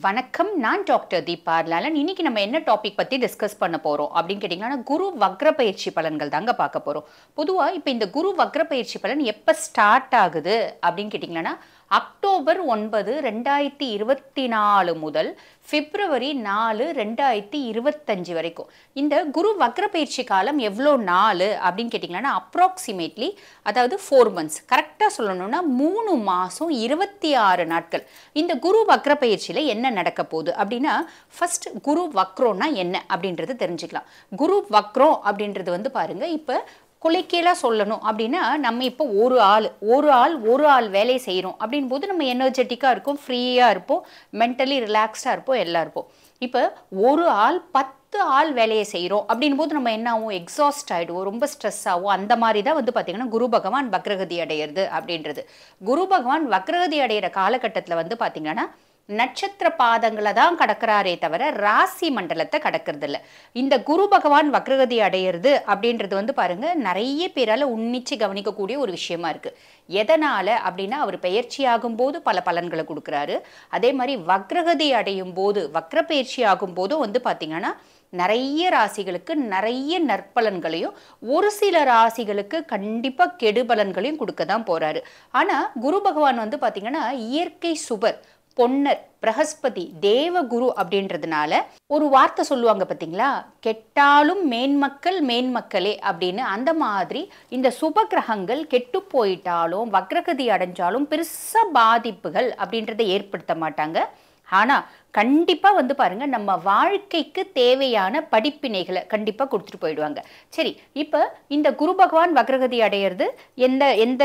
வணக்கம். நான் டாக்டர் தீபா லாலன். இன்னைக்கு நம்ம என்ன டாபிக் பத்தி டிஸ்கஸ் பண்ண போறோம் அப்படின்னு கேட்டீங்கன்னா, குரு வக்ர பயிற்சி பலன்கள் தாங்க பார்க்க போறோம். பொதுவா இப்ப இந்த குரு வக்ர பயிற்சி பலன் எப்ப ஸ்டார்ட் ஆகுது அப்படின்னு கேட்டீங்கன்னா, அக்டோபர் 9, 2024 முதல் பிப்ரவரி 4, 2025 வரைக்கும். இந்த குரு வக்ர பயிற்சி காலம் எவ்வளோ நாள் அப்படின்னு கேட்டிங்கன்னா அப்ராக்சிமேட்லி, அதாவது 4 months, கரெக்டாக சொல்லணும்னா 3 மாதம் 26 நாட்கள். இந்த குரு வக்ர பயிற்சியில் என்ன நடக்க போகுது அப்படின்னா, ஃபர்ஸ்ட் குரு வக்ரோன்னா என்ன அப்படின்றது தெரிஞ்சுக்கலாம். குரு வக்ரம் அப்படின்றது வந்து பாருங்க, இப்போ குலைக்கீழாக சொல்லணும் அப்படின்னா, நம்ம இப்போ ஒரு ஆள் வேலையை செய்கிறோம் அப்படின் போது நம்ம எனர்ஜெட்டிக்காக இருப்போம், ஃப்ரீயாக இருப்போம், மென்டலி ரிலாக்ஸ்டாக இருப்போம், எல்லாம் இருப்போம். இப்போ ஒரு ஆள் 10 ஆள் வேலையை செய்கிறோம் அப்படின் போது நம்ம என்ன ஆகும், எக்ஸாஸ்ட் ஆகிடுவோம், ரொம்ப ஸ்ட்ரெஸ் ஆகும். அந்த மாதிரி தான் வந்து பார்த்திங்கன்னா குரு பகவான் வக்ரகதி அடையிறது அப்படின்றது. குரு பகவான் வக்ரகதி அடைகிற காலகட்டத்தில் வந்து பார்த்திங்கன்னா நட்சத்திர பாதங்களை தான் கடக்கிறாரே தவிர ராசி மண்டலத்தை கடக்கிறது இல்லை. இந்த குரு பகவான் வக்ரகதி அடையிறது அப்படின்றது வந்து பாருங்க, நிறைய பேரால உன்னிச்சு கவனிக்கக்கூடிய ஒரு விஷயமா இருக்கு. எதனால அப்படின்னா, அவர் பெயர்ச்சி ஆகும் போது பல பலன்களை கொடுக்குறாரு. அதே மாதிரி வக்ரகதி அடையும் போது, வக்ர பயிற்சி ஆகும் போதும் வந்து பாத்தீங்கன்னா நிறைய ராசிகளுக்கு நிறைய நற்பலன்களையும், ஒரு சில ராசிகளுக்கு கண்டிப்பா கெடுபலன்களையும் கொடுக்க தான் போறாரு. ஆனா குரு பகவான் வந்து பாத்தீங்கன்னா இயற்கை சுபர், பொன்னர், பிரகஸ்பதி, தேவகுரு அப்படின்றதுனால ஒரு வார்த்தை சொல்லுவாங்க பார்த்தீங்களா, கெட்டாலும் மேன்மக்கள் மேன்மக்களே அப்படின்னு. அந்த மாதிரி இந்த சுப கிரகங்கள் கெட்டு போயிட்டாலும் வக்ரகதி அடைஞ்சாலும் பெருசா பாதிப்புகள் அப்படின்றத ஏற்படுத்த மாட்டாங்க. ஆனா கண்டிப்பா வந்து பாருங்க, நம்ம வாழ்க்கைக்கு தேவையான படிப்பினைகளை கண்டிப்பா கொடுத்துட்டு போயிடுவாங்க. சரி, இப்ப இந்த குரு பகவான் வக்ரகதி அடையிறது எந்த எந்த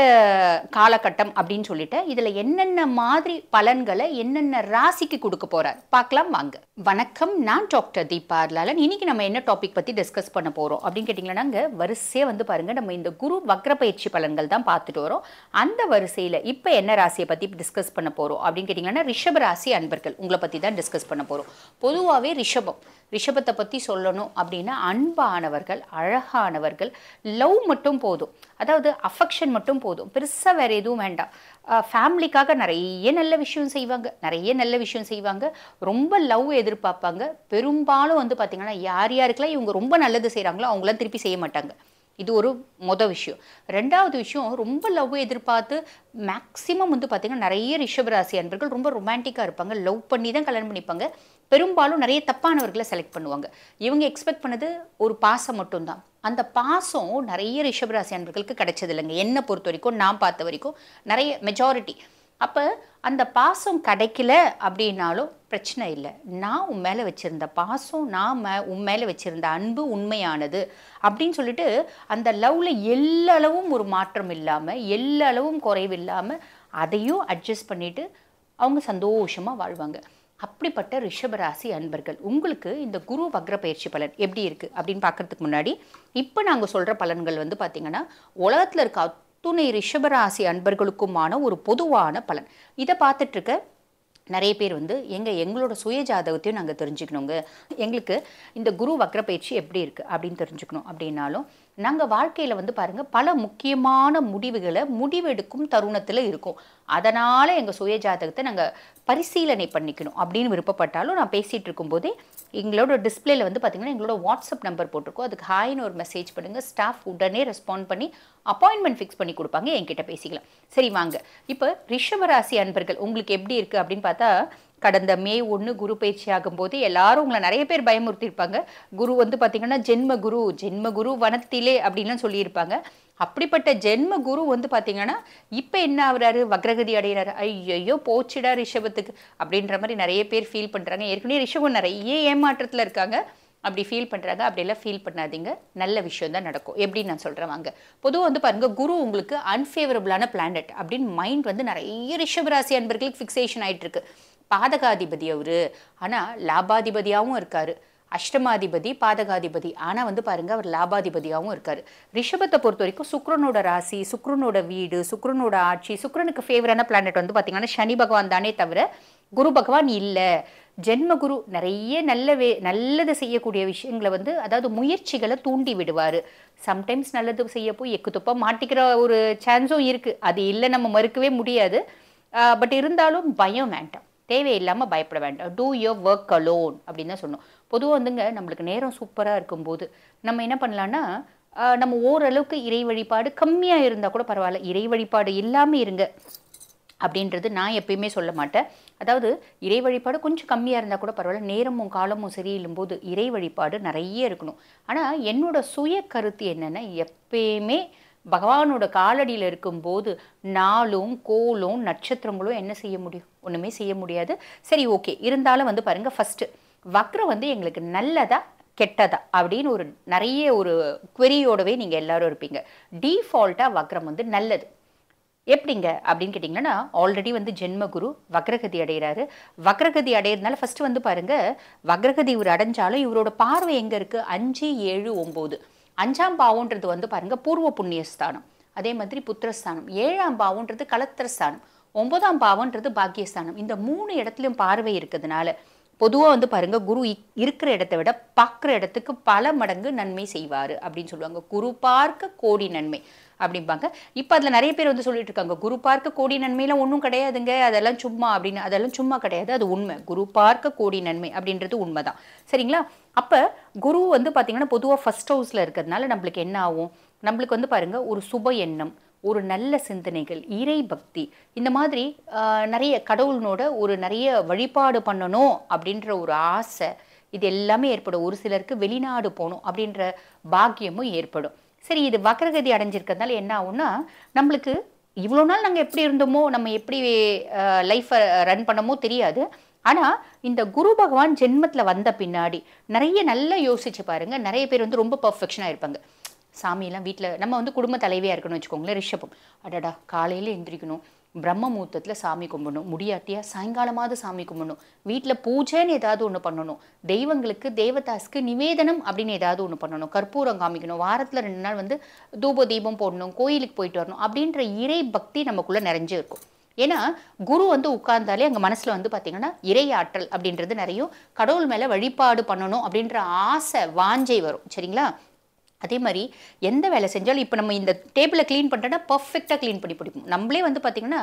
காலகட்டம் அப்படின்னு சொல்லிட்டு, இதுல என்னென்ன மாதிரி பலன்களை என்னென்ன ராசிக்கு கொடுக்க போறார் பார்க்கலாம் வாங்க. வணக்கம், நான் டாக்டர் தீபா லாலன். இன்னைக்கு நம்ம என்ன டாபிக் பத்தி டிஸ்கஸ் பண்ண போறோம் அப்படின்னு கேட்டீங்கன்னா, வரிசையா வந்து பாருங்க, நம்ம இந்த குரு வக்ர பயிற்சி பலன்கள் தான் பார்த்துட்டு வரோம். அந்த வரிசையில இப்ப என்ன ராசியை பத்தி டிஸ்கஸ் பண்ண போறோம் அப்படின்னு கேட்டீங்கன்னா, ரிஷப ராசி அன்பர்கள் உங்களை பத்தி தான் டிஸ்கஸ் பண்ண போறோம். பொதுவாகவே ரிஷபத்தை பத்தி சொல்லணும் அப்படின்னா, அன்பானவர்கள், அழகானவர்கள், லவ் மட்டும் போதும், அதாவது அஃபெக்ஷன் மட்டும் போதும், பெருசா வேற எதுவும் வேண்டாம். ஃபேமிலிக்காக நிறைய நல்ல விஷயம் செய்வாங்க, ரொம்ப லவ் எதிர்பார்ப்பாங்க. பெரும்பாலும் வந்து பார்த்தீங்கன்னா, யார் யாருக்கெல்லாம் இவங்க ரொம்ப நல்லது செய்கிறாங்களோ அவங்களாம் திருப்பி செய்ய மாட்டாங்க. இது ஒரு விஷயம். ரெண்டாவது விஷயம், ரொம்ப லவ் எதிர்பார்த்து மேக்சிமம் வந்து பார்த்தீங்கன்னா நிறைய ரிஷபராசி அன்பர்கள் ரொம்ப ரொமான்டிக்காக இருப்பாங்க, லவ் பண்ணி தான் கல்யாணம் பண்ணிப்பாங்க. பெரும்பாலும் நிறைய தப்பானவர்களை செலக்ட் பண்ணுவாங்க. இவங்க எக்ஸ்பெக்ட் பண்ணது ஒரு பாசம் மட்டும்தான். அந்த பாசம் நிறைய ரிஷபராசி அன்பர்களுக்கு கிடைச்சது இல்லைங்க, என்னை பொறுத்த வரைக்கும், நான் பார்த்த வரைக்கும் நிறைய மெஜாரிட்டி. அப்போ அந்த பாசம் கிடைக்கல அப்படின்னாலும் பிரச்சனை இல்லை. நான் உன் மேலே வச்சுருந்த பாசம், உன் மேலே வச்சுருந்த அன்பு உண்மையானது அப்படின்னு சொல்லிட்டு, அந்த லவ்வில் எல்லளவும் ஒரு மாற்றம் இல்லாமல், எல்லளவும் குறைவில்லாமல் அதையும் அட்ஜஸ்ட் பண்ணிவிட்டு அவங்க சந்தோஷமாக வாழ்வாங்க. அப்படிப்பட்ட ரிஷபராசி அன்பர்கள், உங்களுக்கு இந்த குரு வக்ர பயிற்சி பலன் எப்படி இருக்குது அப்படின்னு பார்க்கறதுக்கு முன்னாடி, இப்போ நாங்கள் சொல்கிற பலன்கள் வந்து பார்த்திங்கன்னா உலகத்தில் இருக்க துணை ரிஷபராசி அன்பர்களுக்குமான ஒரு பொதுவான பலன். இதை பார்த்துட்டு இருக்க நிறைய பேர் வந்து எங்களோட சுய ஜாதகத்தையும் நாங்கள் தெரிஞ்சுக்கணுங்க, எங்களுக்கு இந்த குரு வக்ர பயிற்சி எப்படி இருக்குது அப்படின்னு தெரிஞ்சுக்கணும் அப்படின்னாலும், நாங்கள் வாழ்க்கையில் வந்து பாருங்கள் பல முக்கியமான முடிவெடுக்கும் தருணத்தில் இருக்கும். அதனால் எங்கள் சுய ஜாதகத்தை நாங்கள் பரிசீலனை பண்ணிக்கணும் அப்படின்னு விருப்பப்பட்டாலும், நான் பேசிகிட்டு இருக்கும்போதே எங்களோட டிஸ்பிளேல வந்து பார்த்திங்கன்னா எங்களோட வாட்ஸ்அப் நம்பர் போட்டிருக்கோம். அதுக்கு ஹாய்னு ஒரு மெசேஜ் பண்ணுங்கள், ஸ்டாஃப் உடனே ரெஸ்பாண்ட் பண்ணி அப்பாயின்மெண்ட் ஃபிக்ஸ் பண்ணி கொடுப்பாங்க, என்கிட்ட பேசிக்கலாம். சரி வாங்க, இப்போ ரிஷபராசி அன்பர்கள் உங்களுக்கு எப்படி இருக்குது அப்படின்னு பார்த்தா, கடந்த மே 1 குரு பயிற்சி ஆகும்போது எல்லாரும் உங்களை நிறைய பேர் பயமுறுத்திருப்பாங்க. குரு வந்து பார்த்தீங்கன்னா ஜென்ம குரு வனத்திலே அப்படின்லாம் சொல்லியிருப்பாங்க. அப்படிப்பட்ட ஜென்ம குரு வந்து பார்த்தீங்கன்னா இப்போ என்ன ஆகுறாரு, வக்ரகதி அடைகிறாரு. ஐயோ போச்சுடா ரிஷபத்துக்கு அப்படின்ற மாதிரி நிறைய பேர் ஃபீல் பண்ணுறாங்க. ஏற்கனவே ரிஷபம் நிறைய ஏமாற்றத்தில் இருக்காங்க, அப்படி ஃபீல் பண்ணுறாங்க. அப்படியெல்லாம் ஃபீல் பண்ணாதீங்க, நல்ல விஷயம் தான் நடக்கும். எப்படின்னு நான் சொல்கிறேன் வாங்க. பொதுவாக வந்து பாருங்க, குரு உங்களுக்கு அன்ஃபேவரபிளான பிளானட் அப்படின்னு மைண்ட் வந்து நிறைய ரிஷபராசி அன்பர்களுக்கு ஃபிக்ஸேஷன் ஆகிட்டு இருக்கு. பாதகாதிபதி அவரு, ஆனால் லாபாதிபதியாகவும் இருக்காரு. அஷ்டமாதிபதி, பாதகாதிபதி, ஆனால் வந்து பாருங்க அவர் லாபாதிபதியாகவும் இருக்காரு. ரிஷபத்தை பொறுத்த வரைக்கும் சுக்ரனோட ராசி, சுக்ரனோட வீடு, சுக்ரனோட ஆட்சி, சுக்ரனுக்கு ஃபேவரான பிளானட் வந்து பார்த்தீங்கன்னா சனி பகவான் தானே தவிர குரு பகவான் இல்லை. ஜென்ம குரு நிறைய நல்லது செய்யக்கூடிய விஷயங்களை வந்து, அதாவது முயற்சிகளை தூண்டி விடுவார். சம்டைம்ஸ் நல்லது செய்ய போய் எக்குத்துப்பா மாட்டிக்கிற ஒரு சான்ஸும் இருக்குது, அது இல்லை நம்ம மறுக்கவே முடியாது. பட் இருந்தாலும் பயம் வேண்டாம், தேவையில்லாமல் பயப்பட வேண்டாம். டூ யுவர் ஒர்க் அலோன் அப்படின்னு தான் சொன்னோம். பொதுவாக வந்துங்க நம்மளுக்கு நேரம் சூப்பராக இருக்கும்போது நம்ம என்ன பண்ணலான்னா, நம்ம ஓரளவுக்கு இறை வழிபாடு கம்மியாக இருந்தால் கூட பரவாயில்ல, இறை வழிபாடு இல்லாமல் இருங்க அப்படின்றது நான் எப்பயுமே சொல்ல மாட்டேன். அதாவது இறை வழிபாடு கொஞ்சம் கம்மியாக இருந்தால் கூட பரவாயில்ல, நேரமும் காலமும் சரியில்லும் போது இறை வழிபாடு நிறைய இருக்கணும். ஆனால் என்னோட சுய கருத்து என்னென்னா, எப்பயுமே பகவானோட காலடியில் இருக்கும்போது நாளும் கோளும் நட்சத்திரங்களும் என்ன செய்ய முடியும்? ஒன்றுமே செய்ய முடியாது. சரி, ஓகே. இருந்தாலும் வந்து பாருங்கள், ஃபஸ்ட்டு வக்ரம் வந்து எங்களுக்கு நல்லதா கெட்டதா அப்படின்னு ஒரு நிறைய ஒரு queryயோடவே நீங்கள் எல்லாரும் இருப்பீங்க. டீஃபால்ட்டாக வக்ரம் வந்து நல்லது. எப்படிங்க அப்படின்னு கேட்டிங்கன்னா, ஆல்ரெடி வந்து ஜென்மகுரு வக்ரகதி அடைகிறாரு. வக்ரகதி அடையிறதுனால ஃபஸ்ட்டு வந்து பாருங்கள், வக்ரகதி இவர் அடைஞ்சாலும் இவரோட பார்வை எங்கே இருக்குது? 5, 7, 9. 5ஆம் பாவம்ன்றது வந்து பாருங்கள் பூர்வ புண்ணியஸ்தானம், அதே மாதிரி புத்திரஸ்தானம். 7ஆம் பாவம்ன்றது கலத்திரஸ்தானம், 9ஆம் பாவம்ன்றது பாக்கியஸ்தானம். இந்த 3 இடத்துலையும் பார்வை இருக்கிறதுனால பொதுவாக வந்து பாருங்க, குரு இருக்கிற இடத்தை விட பார்க்குற இடத்துக்கு பல மடங்கு நன்மை செய்வார் அப்படின்னு சொல்லுவாங்க. குரு பார்க்க கோடி நன்மை அப்படிம்பாங்க. இப்போ அதில் நிறைய பேர் வந்து சொல்லிட்டு இருக்காங்க, குரு பார்க்க கோடி நன்மையெல்லாம் ஒன்றும் கிடையாதுங்க, அதெல்லாம் சும்மா அப்படின்னு. அதெல்லாம் சும்மா கிடையாது, அது உண்மை. குரு பார்க்க கோடி நன்மை அப்படின்றது உண்மைதான். சரிங்களா? அப்போ குரு வந்து பார்த்தீங்கன்னா பொதுவாக ஃபர்ஸ்ட் ஹவுஸில் இருக்கிறதுனால நம்மளுக்கு என்ன ஆகும்? நம்மளுக்கு வந்து பாருங்க, ஒரு சுப எண்ணம், ஒரு நல்ல சிந்தனைகள், இறை பக்தி, இந்த மாதிரி நிறைய கடவுளனோட ஒரு நிறைய வழிபாடு பண்ணணும் அப்படின்ற ஒரு ஆசை, இது எல்லாமே ஏற்படும். ஒரு சிலருக்கு வெளிநாடு போகணும் அப்படின்ற பாக்கியமும் ஏற்படும். சரி, இது வக்ரகதி அடைஞ்சிருக்கிறதுனால என்ன ஆகும்னா, நம்மளுக்கு இவ்வளோ நாள் நாங்கள் எப்படி இருந்தோமோ, நம்ம எப்படி லைஃப்பை ரன் பண்ணமோ தெரியாது. ஆனால் இந்த குரு பகவான் ஜென்மத்தில் வந்த பின்னாடி நிறைய நல்லா யோசிச்சு பாருங்க. நிறைய பேர் வந்து ரொம்ப பர்ஃபெக்ஷனாக இருப்பாங்க. சாமியெல்லாம் வீட்டில் நம்ம வந்து குடும்ப தலைவியாக இருக்கணும்னு வச்சுக்கோங்களேன். ரிஷபம், அடடா காலையில் எந்திரிக்கணும், பிரம்ம முகூர்த்தத்தில் சாமி கும்பிடணும், முடியாட்டியா சாயங்காலமாவது சாமி கும்பிடணும், வீட்டில் பூஜைன்னு ஏதாவது ஒன்று பண்ணணும், தெய்வங்களுக்கு தேவதாஸ்க்கு நிவேதனம் அப்படின்னு ஏதாவது ஒன்று பண்ணணும், கற்பூரம் காமிக்கணும், வாரத்தில் 2 நாள் வந்து தூப தீபம் போடணும், கோயிலுக்கு போயிட்டு வரணும் அப்படின்ற இறை பக்தி நமக்குள்ளே நிறைஞ்சு இருக்கும். ஏன்னா குரு வந்து உட்கார்ந்தாலே அங்கே மனசில் வந்து பார்த்தீங்கன்னா இறை ஆற்றல் அப்படின்றது நிறைய, கடவுள் மேலே வழிபாடு பண்ணணும் அப்படின்ற ஆசை வாஞ்சை வரும். சரிங்களா? அதே மாதிரி எந்த வேலை செஞ்சாலும் இப்போ நம்ம இந்த டேபிளை க்ளீன் பண்ணுறோன்னா பர்ஃபெக்டாக க்ளீன் பண்ணி பிடிப்போம். நம்மளே வந்து பார்த்திங்கன்னா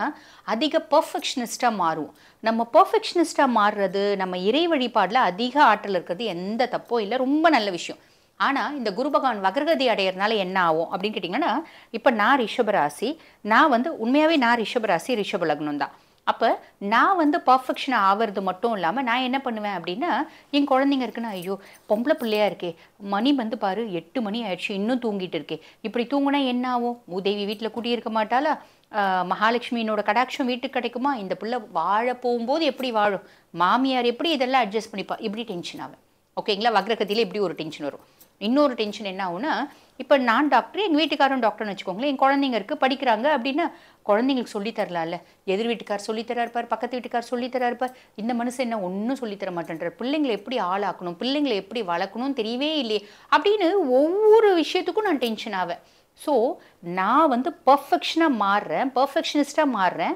அதிக பர்ஃபெக்ஷனிஸ்ட்டாக மாறுவோம். நம்ம பர்ஃபெக்ஷனிஸ்ட்டாக மாறுறது, நம்ம இறை வழிபாடில் அதிக ஆற்றல் இருக்கிறது எந்த தப்போ இல்லை, ரொம்ப நல்ல விஷயம். ஆனால் இந்த குரு பகவான் வக்ரகதி அடையிறதுனால என்ன ஆகும் அப்படின்னு கேட்டிங்கன்னா, இப்போ நான் ரிஷபராசி, நான் வந்து உண்மையாகவே நான் ரிஷபராசி, ரிஷப லக்னம் தான். அப்போ நான் வந்து பர்ஃபெக்ஷனாக ஆகிறது மட்டும் இல்லாமல் நான் என்ன பண்ணுவேன் அப்படின்னா, என் குழந்தைங்க இருக்குன்னா, ஐயோ பொம்பளை பிள்ளையா இருக்கே, மணி வந்து பாரு 8 மணி ஆயிடுச்சு, இன்னும் தூங்கிட்டு இருக்கே, இப்படி தூங்குனா என்ன ஆகும்? மூதேவி வீட்டில் குடியிருக்க மாட்டாளா? மகாலட்சுமியினோட கடாட்சம் வீட்டுக்கு கிடைக்குமா? இந்த பிள்ளை வாழ போகும்போது எப்படி வாழும்? மாமியார் எப்படி இதெல்லாம் அட்ஜஸ்ட் பண்ணிப்பா? இப்படி டென்ஷன் ஆகும். ஓகேங்களா? வக்ரகதியில் இப்படி ஒரு டென்ஷன் வரும். இன்னொரு டென்ஷன் என்ன ஆகும்னா, இப்போ நான் டாக்டர், எங்கள் வீட்டுக்காரன் டாக்டர்னு வச்சுக்கோங்களேன், என் குழந்தைங்க இருக்குது படிக்கிறாங்க அப்படின்னா, குழந்தைங்களுக்கு சொல்லித்தரலாம்ல. எதிர் வீட்டுக்கார் சொல்லித்தரா இருப்பார், பக்கத்து வீட்டுக்கார் சொல்லித்தரா இருப்பார், இந்த மனுஷன் என்ன ஒன்றும் சொல்லித்தர மாட்டேன்றார், பிள்ளைங்களை எப்படி ஆளாக்கணும், பிள்ளைங்களை எப்படி வளர்க்கணும் தெரியவே இல்லையே அப்படின்னு ஒவ்வொரு விஷயத்துக்கும் நான் டென்ஷன் ஆவேன். ஸோ நான் வந்து பர்ஃபெக்ஷனாக மாறுறேன், பர்ஃபெக்ஷனிஸ்டாக மாறுறேன்.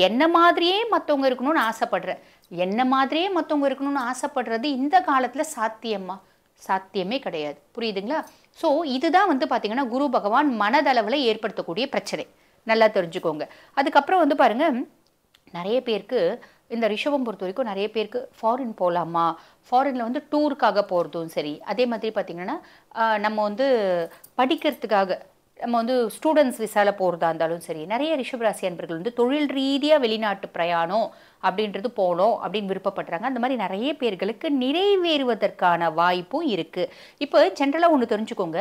என்ன மாதிரியே மற்றவங்க இருக்கணும்னு ஆசைப்படுறேன். என்ன மாதிரியே மற்றவங்க இருக்கணும்னு ஆசைப்படுறது இந்த காலத்தில் சாத்தியமா? சாத்தியமே கிடையாது. புரியுதுங்களா? ஸோ இதுதான் வந்து பார்த்தீங்கன்னா குரு பகவான் மனதளவில் ஏற்படுத்தக்கூடிய பிரச்சனை. நல்லா தெரிஞ்சுக்கோங்க. அதுக்கப்புறம் வந்து பாருங்கள், நிறைய பேருக்கு இந்த ரிஷபம் பொறுத்த வரைக்கும் நிறைய பேருக்கு ஃபாரின் போகலாமா, ஃபாரினில் வந்து டூருக்காக போகிறதும் சரி, அதே மாதிரி பார்த்திங்கன்னா நம்ம வந்து படிக்கிறதுக்காக நம்ம வந்து ஸ்டூடெண்ட்ஸ் விசாவில் போகிறதா இருந்தாலும் சரி, நிறைய ரிஷபராசி அன்பர்கள் வந்து தொழில் ரீதியாக வெளிநாட்டு பிரயாணம் அப்படின்றது போகணும் அப்படின்னு விருப்பப்படுறாங்க. அந்த மாதிரி நிறைய பேர்களுக்கு நிறைவேறுவதற்கான வாய்ப்பும் இருக்குது. இப்போ ஜென்ரலாக ஒன்று தெரிஞ்சுக்கோங்க,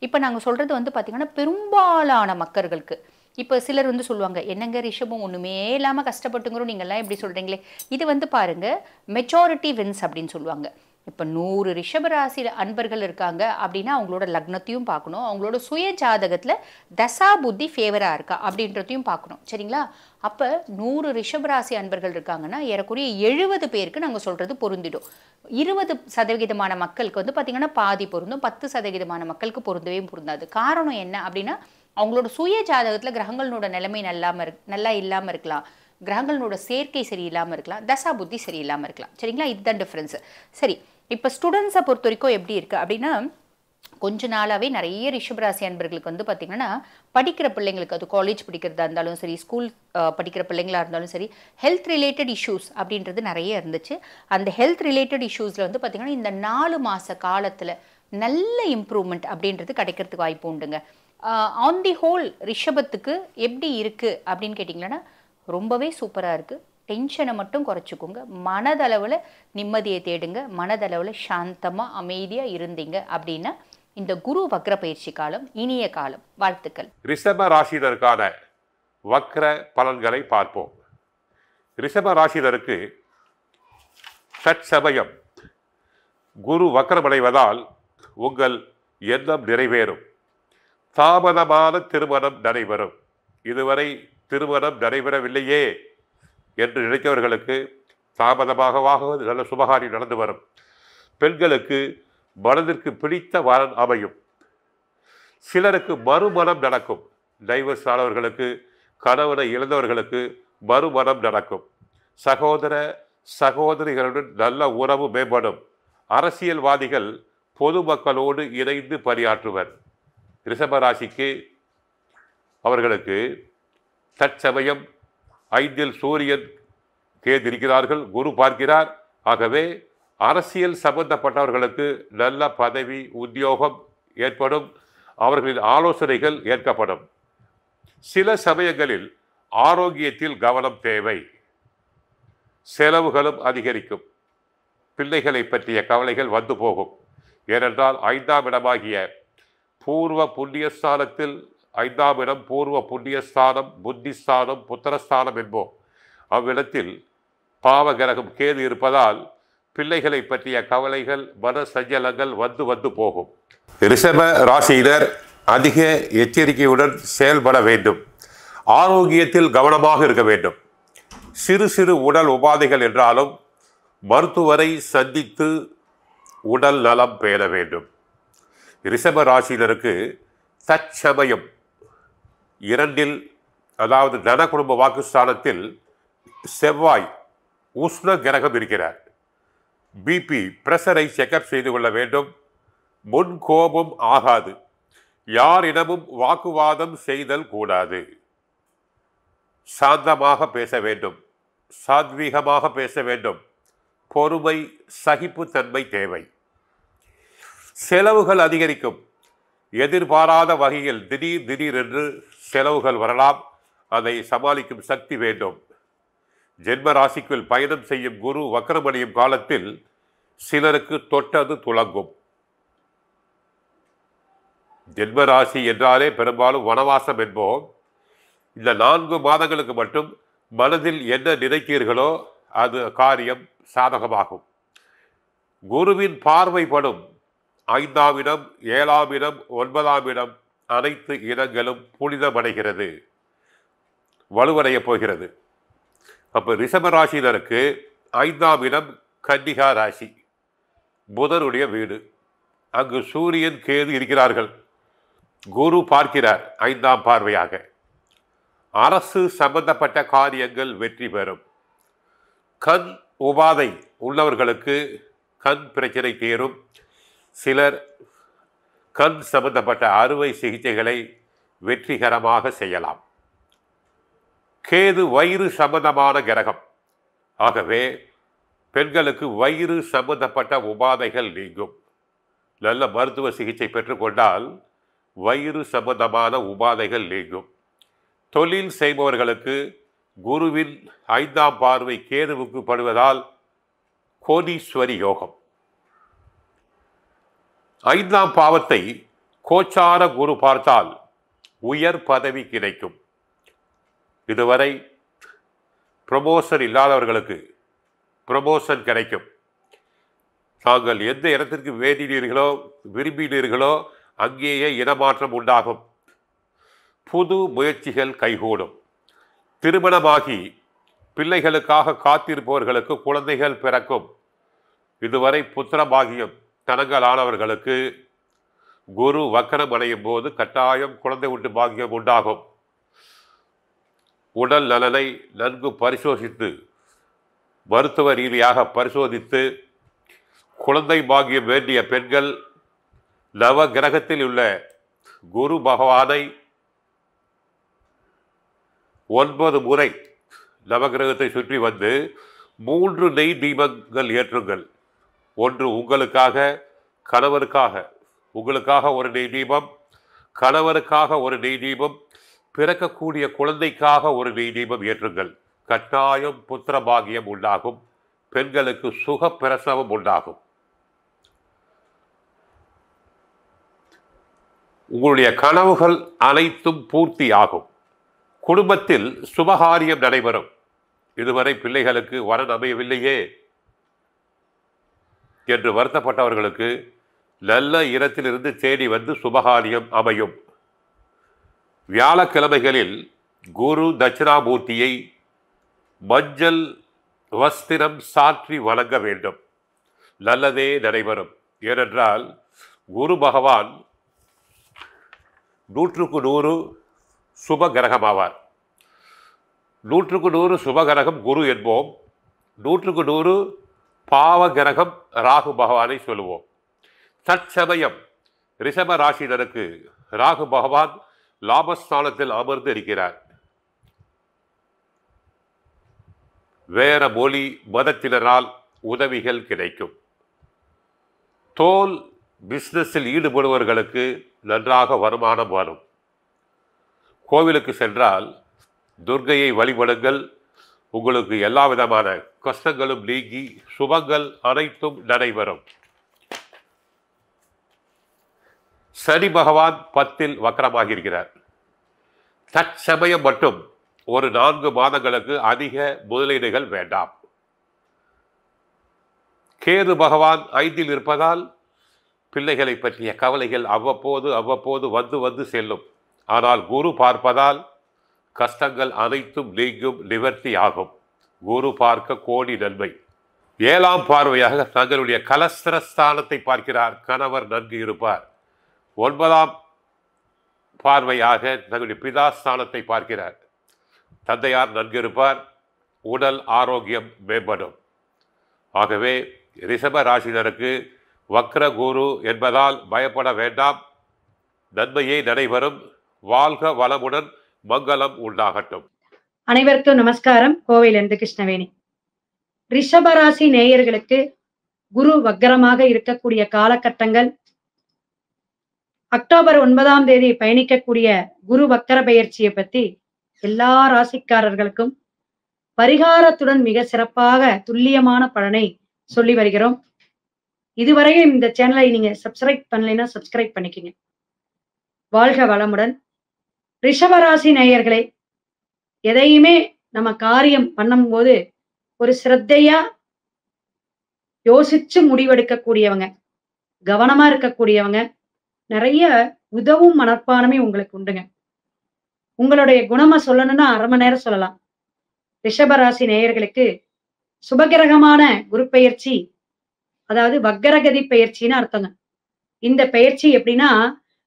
இப்போ நாங்கள் சொல்கிறது வந்து பார்த்திங்கன்னா பெரும்பாலான மக்களுக்கு. இப்போ சிலர் வந்து சொல்லுவாங்க, என்னங்க ரிஷபம் ஒன்றுமே இல்லாமல் கஷ்டப்பட்டுங்கிறோம், நீங்கள்லாம் எப்படி சொல்கிறீங்களே. இது வந்து பாருங்கள், மெஜாரிட்டி வின்ஸ் அப்படின்னு சொல்லுவாங்க. இப்போ 100 ரிஷபராசி அன்பர்கள் இருக்காங்க அப்படின்னா அவங்களோட லக்னத்தையும் பார்க்கணும், அவங்களோட சுய ஜாதகத்தில் தசா புத்தி ஃபேவராக இருக்கா அப்படின்றதையும் பார்க்கணும். சரிங்களா? அப்போ 100 ரிஷபராசி அன்பர்கள் இருக்காங்கன்னா ஏறக்குறைய 70 பேருக்கு நாங்கள் சொல்கிறது பொருந்திடும். 20% மக்களுக்கு வந்து பார்த்திங்கன்னா பாதி பொருந்தும், 10% மக்களுக்கு பொருந்தவே பொருந்தாது. காரணம் என்ன அப்படின்னா, அவங்களோட சுய ஜாதகத்தில் கிரகங்களோட நிலைமை நல்லா இல்லாமல் இருக்கலாம், கிரகங்களோட சேர்க்கை சரியில்லாமல் இருக்கலாம், தசா புத்தி சரியில்லாமல் இருக்கலாம். சரிங்களா? இதுதான் டிஃப்ரென்ஸு. சரி, இப்போ ஸ்டூடெண்ட்ஸை பொறுத்த வரைக்கும் எப்படி இருக்குது அப்படின்னா, கொஞ்ச நாளாகவே நிறைய ரிஷபராசி அன்பர்களுக்கு வந்து பார்த்திங்கன்னா படிக்கிற பிள்ளைங்களுக்கு, அது காலேஜ் படிக்கிறதா இருந்தாலும் சரி, ஸ்கூல் படிக்கிற பிள்ளைங்களா இருந்தாலும் சரி, ஹெல்த் ரிலேட்டட் இஷ்யூஸ் அப்படின்றது நிறைய இருந்துச்சு. அந்த ஹெல்த் ரிலேட்டட் இஷ்யூஸில் வந்து பார்த்திங்கன்னா இந்த 4 மாத காலத்தில் நல்ல இம்ப்ரூவ்மெண்ட் அப்படின்றது கிடைக்கிறதுக்கு வாய்ப்பு உண்டுங்க. ஆன் தி ஹோல் ரிஷபத்துக்கு எப்படி இருக்குது அப்படின்னு கேட்டிங்கன்னா ரொம்பவே சூப்பராக இருக்குது. டென்ஷனை மட்டும் குறைச்சிக்கோங்க. மனதளவில் நிம்மதியை தேடுங்க. மனதளவில் சாந்தமாக அமைதியாக இருந்தீங்க அப்படின்னா இந்த குரு வக்ர பயிற்சி காலம் இனிய காலம். வாழ்த்துக்கள். ரிஷப ராசினருக்கான வக்ர பலன்களை பார்ப்போம். ரிஷப ராசினருக்கு தற்சமயம் குரு வக்ரமடைவதால் உங்கள் எண்ணம் நிறைவேறும். தாமதமான திருமணம் நடைபெறும். இதுவரை திருமணம் நடைபெறவில்லையே என்று நினைத்தவர்களுக்கு தாமதமாகவாக நல்ல சுபகாரியம் நடந்து வரும். பெண்களுக்கு மனதிற்கு பிடித்த வரன் அமையும். சிலருக்கு மறுமணம் நடக்கும். டைவர்ஸ் ஆனவர்களுக்கு, கணவனை இழந்தவர்களுக்கு மறுமணம் நடக்கும். சகோதர சகோதரிகளுடன் நல்ல உறவு மேம்படும். அரசியல்வாதிகள் பொதுமக்களோடு இணைந்து பணியாற்றுவர். ரிஷபராசிக்கு அவர்களுக்கு தற்சமயம் 5ல் சூரியன் கேது இருக்கிறார்கள், குரு பார்க்கிறார். ஆகவே அரசியல் சம்பந்தப்பட்டவர்களுக்கு நல்ல பதவி உத்தியோகம் ஏற்படும். அவர்களின் ஆலோசனைகள் ஏற்கப்படும். சில சமயங்களில் ஆரோக்கியத்தில் கவனம் தேவை. செலவுகளும் அதிகரிக்கும். பிள்ளைகளை பற்றிய கவலைகள் வந்து போகும். ஏனென்றால் 5ஆம் இடமாகிய பூர்வ புண்ணியஸ்தானத்தில் 5ஆம் இடம் பூர்வ புண்ணியஸ்தானம், புத்திஸ்தானம், புத்திரஸ்தானம் என்போம். அவ்விடத்தில் பாவகிரகம் கேது இருப்பதால் பிள்ளைகளை பற்றிய கவலைகள், மன சஞ்சலங்கள் வந்து போகும். ரிஷப ராசியினர் அதிக எச்சரிக்கையுடன் செயல்பட வேண்டும். ஆரோக்கியத்தில் கவனமாக இருக்க வேண்டும். சிறு சிறு உடல் உபாதைகள் என்றாலும் மருத்துவரை சந்தித்து உடல் நலம் பேண வேண்டும். ரிஷப ராசியினருக்கு தற்சமயம் 2ல் அதாவது தன குடும்ப வாக்குஸ்தானத்தில் செவ்வாய் உஷ்ண கிரகம் இருக்கிறார். பிபி பிரஷரை செக்அப் செய்து கொள்ள வேண்டும். முன் கோபம் ஆகாது. யாரிடமும் வாக்குவாதம் செய்தல் கூடாது. சாந்தமாக பேச வேண்டும். சாத்வீகமாக பேச வேண்டும். பொறுமை, சகிப்புத்தன்மை தேவை. செலவுகள் அதிகரிக்கும். எதிர்பாராத வகையில் திடீரென்று செலவுகள் வரலாம். அதை சமாளிக்கும் சக்தி வேண்டும். ஜென்ம ராசிக்குள் பயணம் செய்யும் குரு வக்ரமடையும் காலத்தில் சிலருக்கு தொட்டது துளங்கும். ஜென்ம ராசி என்றாலே பெரும்பாலும் வனவாசம் என்போம். இந்த 4 மாதங்களுக்கு மட்டும் மனதில் என்ன நினைத்தீர்களோ அது காரியம் சாதகமாகும். குருவின் பார்வைப்படும் 5ஆம் இடம், 7ஆம் இடம், 9ஆம் இடம் அனைத்து இடங்களும் புனிதமடைகிறது, வலுவடைய போகிறது. அப்போ ரிஷபராசினருக்கு 5ஆம் இடம் கன்னிகா ராசி, புதனுடைய வீடு. அங்கு சூரியன் கேது இருக்கிறார்கள். குரு பார்க்கிறார் 5ஆம் பார்வையாக. அரசு சம்பந்தப்பட்ட காரியங்கள் வெற்றி பெறும். கண் உபாதை உள்ளவர்களுக்கு கண் பிரச்சனை தீரும். சிலர் கண் சம்பந்தப்பட்ட அறுவை சிகிச்சைகளை வெற்றிகரமாக செய்யலாம். கேது வயிறு சம்பந்தமான கிரகம். ஆகவே பெண்களுக்கு வயிறு சம்பந்தப்பட்ட உபாதைகள் நீங்கும். நல்ல மருத்துவ சிகிச்சை பெற்றுக்கொண்டால் வயிறு சம்பந்தமான உபாதைகள் நீங்கும். தொழில் செய்பவர்களுக்கு குருவின் 5ஆம் பார்வை கேதுவுக்கு படுவதால் கோடீஸ்வரி யோகம். 5ஆம் பாவத்தை கோச்சார குரு பார்த்தால் உயர் பதவி கிடைக்கும். இதுவரை ப்ரமோஷன் இல்லாதவர்களுக்கு ப்ரமோஷன் கிடைக்கும். தாங்கள் எந்த இடத்திற்கு வேண்டினீர்களோ விரும்பினீர்களோ அங்கேயே இடமாற்றம் உண்டாகும். புது முயற்சிகள் கைகூடும். திருமணமாகி பிள்ளைகளுக்காக காத்திருப்பவர்களுக்கு குழந்தைகள் பிறக்கும். இதுவரை புத்திர பாகியம் தனங்களானவர்களுக்கு குரு வக்கரம் அடையும் போது கட்டாயம் குழந்தை உண்டு பாகியம் உண்டாகும். உடல் நலனை நன்கு பரிசோதித்து, மருத்துவ ரீதியாக பரிசோதித்து குழந்தை பாகியம் வேண்டிய பெண்கள் நவ கிரகத்தில் உள்ள குரு பகவானை 9 முறை நவகிரகத்தை சுற்றி வந்து 3 நெய் தீபங்கள் ஏற்றுங்கள். ஒன்று உங்களுக்காக, கணவருக்காக. உங்களுக்காக ஒரு நெய் தீபம், கணவருக்காக ஒரு நெய் தீபம், பிறக்கக்கூடிய குழந்தைக்காக ஒரு நெய் தீபம் ஏற்றுங்கள். கட்டாயம் புத்திர பாகியம் உண்டாகும். பெண்களுக்கு சுக பிரசவம் உண்டாகும். உங்களுடைய கனவுகள் அனைத்தும் பூர்த்தி ஆகும். குடும்பத்தில் சுபகாரியம் நடைபெறும். இதுவரை பிள்ளைகளுக்கு வரன் அமையவில்லையே என்று வருத்தப்பட்டவர்களுக்கு நல்ல இடத்திலிருந்து தேடி வந்து சுபகாரியம் அமையும். வியாழக்கிழமைகளில் குரு தட்சிணாமூர்த்தியை மஞ்சள் வஸ்திரம் சாற்றி வணங்க வேண்டும். நல்லதே நடைபெறும். ஏனென்றால் குரு பகவான் 100க்கு 100 சுப கிரகமாவார். 100க்கு 100 சுப கிரகம் குரு என்போம். 100க்கு 100 பாவ கிரகம் ராகு பகவானை சொல்லுவோம். தற்சமயம் ரிஷப ராசினருக்கு ராகு பகவான் லாபஸ்தானத்தில் அமர்ந்து இருக்கிறார். வேற மொழி மதத்தினரால் உதவிகள் கிடைக்கும். தோல் பிசினஸில் ஈடுபடுபவர்களுக்கு நன்றாக வருமானம் வரும். கோவிலுக்கு சென்றால் துர்க்கையை வழிபடுங்கள். உங்களுக்கு எல்லா விதமான கஷ்டங்களும் நீங்கி சுபங்கள் அனைத்தும் நடைபெறும். சனி பகவான் 10ல் வக்கரமாக இருக்கிறார். தற்சமயம் மட்டும் ஒரு 4 மாதங்களுக்கு அதிக முதலீடுகள் வேண்டாம். கேது பகவான் 5ல் இருப்பதால் பிள்ளைகளை பற்றிய கவலைகள் அவ்வப்போது வந்து செல்லும். ஆனால் குரு பார்ப்பதால் கஷ்டங்கள் அனைத்தும் நீங்கும், நிவர்த்தி ஆகும். குரு பார்க்க கோடி நன்மை. 7ஆம் பார்வையாக தங்களுடைய கலஸ்திரஸ்தானத்தை பார்க்கிறார். கணவர் நன்கு இருப்பார். 9ஆம் பார்வையாக தங்களுடைய பிதாஸ்தானத்தை பார்க்கிறார். தந்தையார் நன்கு இருப்பார். உடல் ஆரோக்கியம் மேம்படும். ஆகவே ரிஷப ராசினருக்கு வக்ர குரு என்பதால் பயப்பட வேண்டாம். நன்மையே நடைபெறும். வாழ்க வளமுடன், மங்களம் உண்டாகட்டும். அனைவருக்கும் நமஸ்காரம். கோவையிலிருந்து கிருஷ்ணவேணி. ரிஷபராசி நேயர்களுக்கு குரு வக்ரமாக இருக்கக்கூடிய காலகட்டங்கள் அக்டோபர் 9ஆம் தேதி பயணிக்கக்கூடிய குரு வக்கர பயிற்சியை பத்தி எல்லா ராசிக்காரர்களுக்கும் பரிகாரத்துடன் மிக சிறப்பாக துல்லியமான பலனை சொல்லி வருகிறோம். இதுவரையும் இந்த சேனலை நீங்க சப்ஸ்கிரைப் பண்ணலைன்னா சப்ஸ்கிரைப் பண்ணிக்கங்க. வாழ்க வளமுடன். ரிஷபராசி நேயர்களே, எதையுமே நம்ம காரியம் பண்ணும்போது ஒரு சிரத்தையா யோசிச்சு முடிவெடுக்கக்கூடியவங்க, கவனமா இருக்கக்கூடியவங்க, நிறைய உதவும் மனப்பான்மை உங்களுக்கு உண்டுங்க. உங்களுடைய குணமா சொல்லணும்னா 1/2 மணி நேரம் சொல்லலாம். ரிஷபராசி நேயர்களுக்கு சுபகிரகமான குரு பெயர்ச்சி, அதாவது வக்கரகதி பெயர்ச்சின்னு அர்த்தங்க. இந்த பெயர்ச்சி எப்படின்னா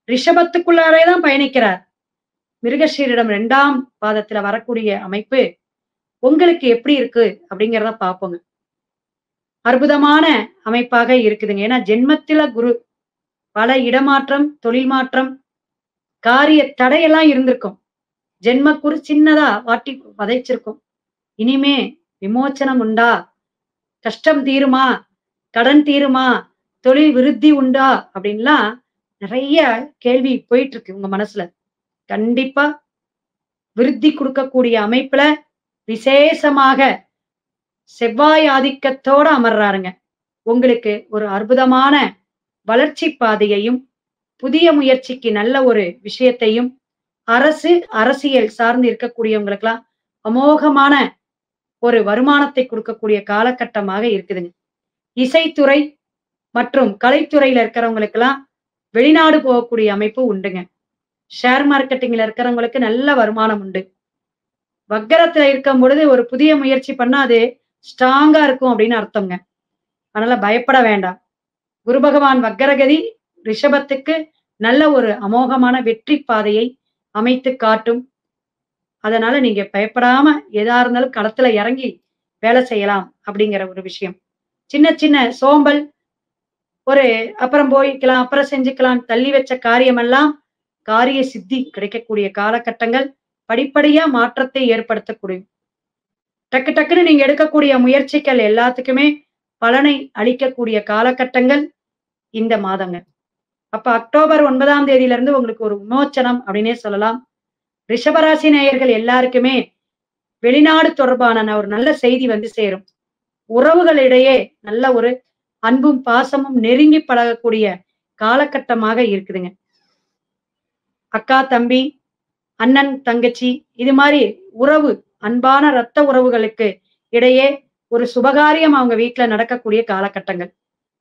ரிஷபத்துக்குள்ளாரே தான் பயணிக்கிறார். மிருகஷீரிடம் 2ஆம் பாதத்துல வரக்கூடிய அமைப்பு உங்களுக்கு எப்படி இருக்கு அப்படிங்கிறத பார்ப்போங்க. அற்புதமான அமைப்பாக இருக்குதுங்க. ஏன்னா ஜென்மத்தில குரு பல இடமாற்றம், தொழில் மாற்றம், காரிய தடையெல்லாம் இருந்திருக்கும். ஜென்ம குரு சின்னதா வாட்டி வதைச்சிருக்கும். இனிமே விமோச்சனம் உண்டா, கஷ்டம் தீருமா, கடன் தீருமா, தொழில் விருத்தி உண்டா அப்படின்லாம் நிறைய கேள்வி போயிட்டு இருக்கு உங்க மனசுல. கண்டிப்பா விருத்தி கொடுக்கக்கூடிய அமைப்புல விசேஷமாக செவ்வாய் ஆதிக்கத்தோட அமர்றாருங்க. உங்களுக்கு ஒரு அற்புதமான வளர்ச்சி பாதையையும் புதிய முயற்சிக்கு நல்ல ஒரு விஷயத்தையும் அரசியல் சார்ந்து இருக்கக்கூடியவங்களுக்கெல்லாம் அமோகமான ஒரு வருமானத்தை கொடுக்கக்கூடிய காலகட்டமாக இருக்குதுங்க. இசைத்துறை மற்றும் கலைத்துறையில இருக்கிறவங்களுக்கெல்லாம் வெளிநாடு போகக்கூடிய அமைப்பு உண்டுங்க. ஷேர் மார்க்கெட்டிங்ல இருக்கிறவங்களுக்கு நல்ல வருமானம் உண்டு. வக்கரத்துல இருக்கும் பொழுது ஒரு புதிய முயற்சி பண்ணா அது ஸ்ட்ராங்கா இருக்கும் அப்படின்னு அர்த்தங்க. அதனால பயப்பட வேண்டாம். குரு பகவான் வக்கரகதி ரிஷபத்துக்கு நல்ல ஒரு அமோகமான வெற்றி பாதையை அமைத்து காட்டும். அதனால நீங்க பயப்படாம எதா இருந்தாலும் களத்துல இறங்கி வேலை செய்யலாம் அப்படிங்கிற ஒரு விஷயம். சின்ன சின்ன சோம்பல், ஒரு அப்புறம் போய்க்கலாம், அப்புறம் செஞ்சுக்கலாம், தள்ளி வச்ச காரியமெல்லாம் காரிய சித்தி கிடைக்கக்கூடிய காலகட்டங்கள், படிப்படியா மாற்றத்தை ஏற்படுத்தக்கூடிய டக்கு டக்குன்னு நீங்க எடுக்கக்கூடிய முயற்சிகள் எல்லாத்துக்குமே பலனை அளிக்கக்கூடிய காலகட்டங்கள் இந்த மாதங்க. அப்ப அக்டோபர் 9ஆம் தேதியிலிருந்து உங்களுக்கு ஒரு விமோச்சனம் அப்படின்னே சொல்லலாம். ரிஷபராசி நேயர்கள் எல்லாருக்குமே வெளிநாடு தொடர்பான ஒரு நல்ல செய்தி வந்து சேரும். உறவுகளிடையே நல்ல ஒரு அன்பும் பாசமும் நெருங்கி பழகக்கூடிய காலகட்டமாக இருக்குதுங்க. அக்கா தம்பி, அண்ணன் தங்கச்சி இது மாதிரி உறவு, அன்பான ரத்த உறவுகளுக்கு இடையே ஒரு சுபகாரியம் அவங்க வீட்ல நடக்கக்கூடிய காலகட்டங்கள்.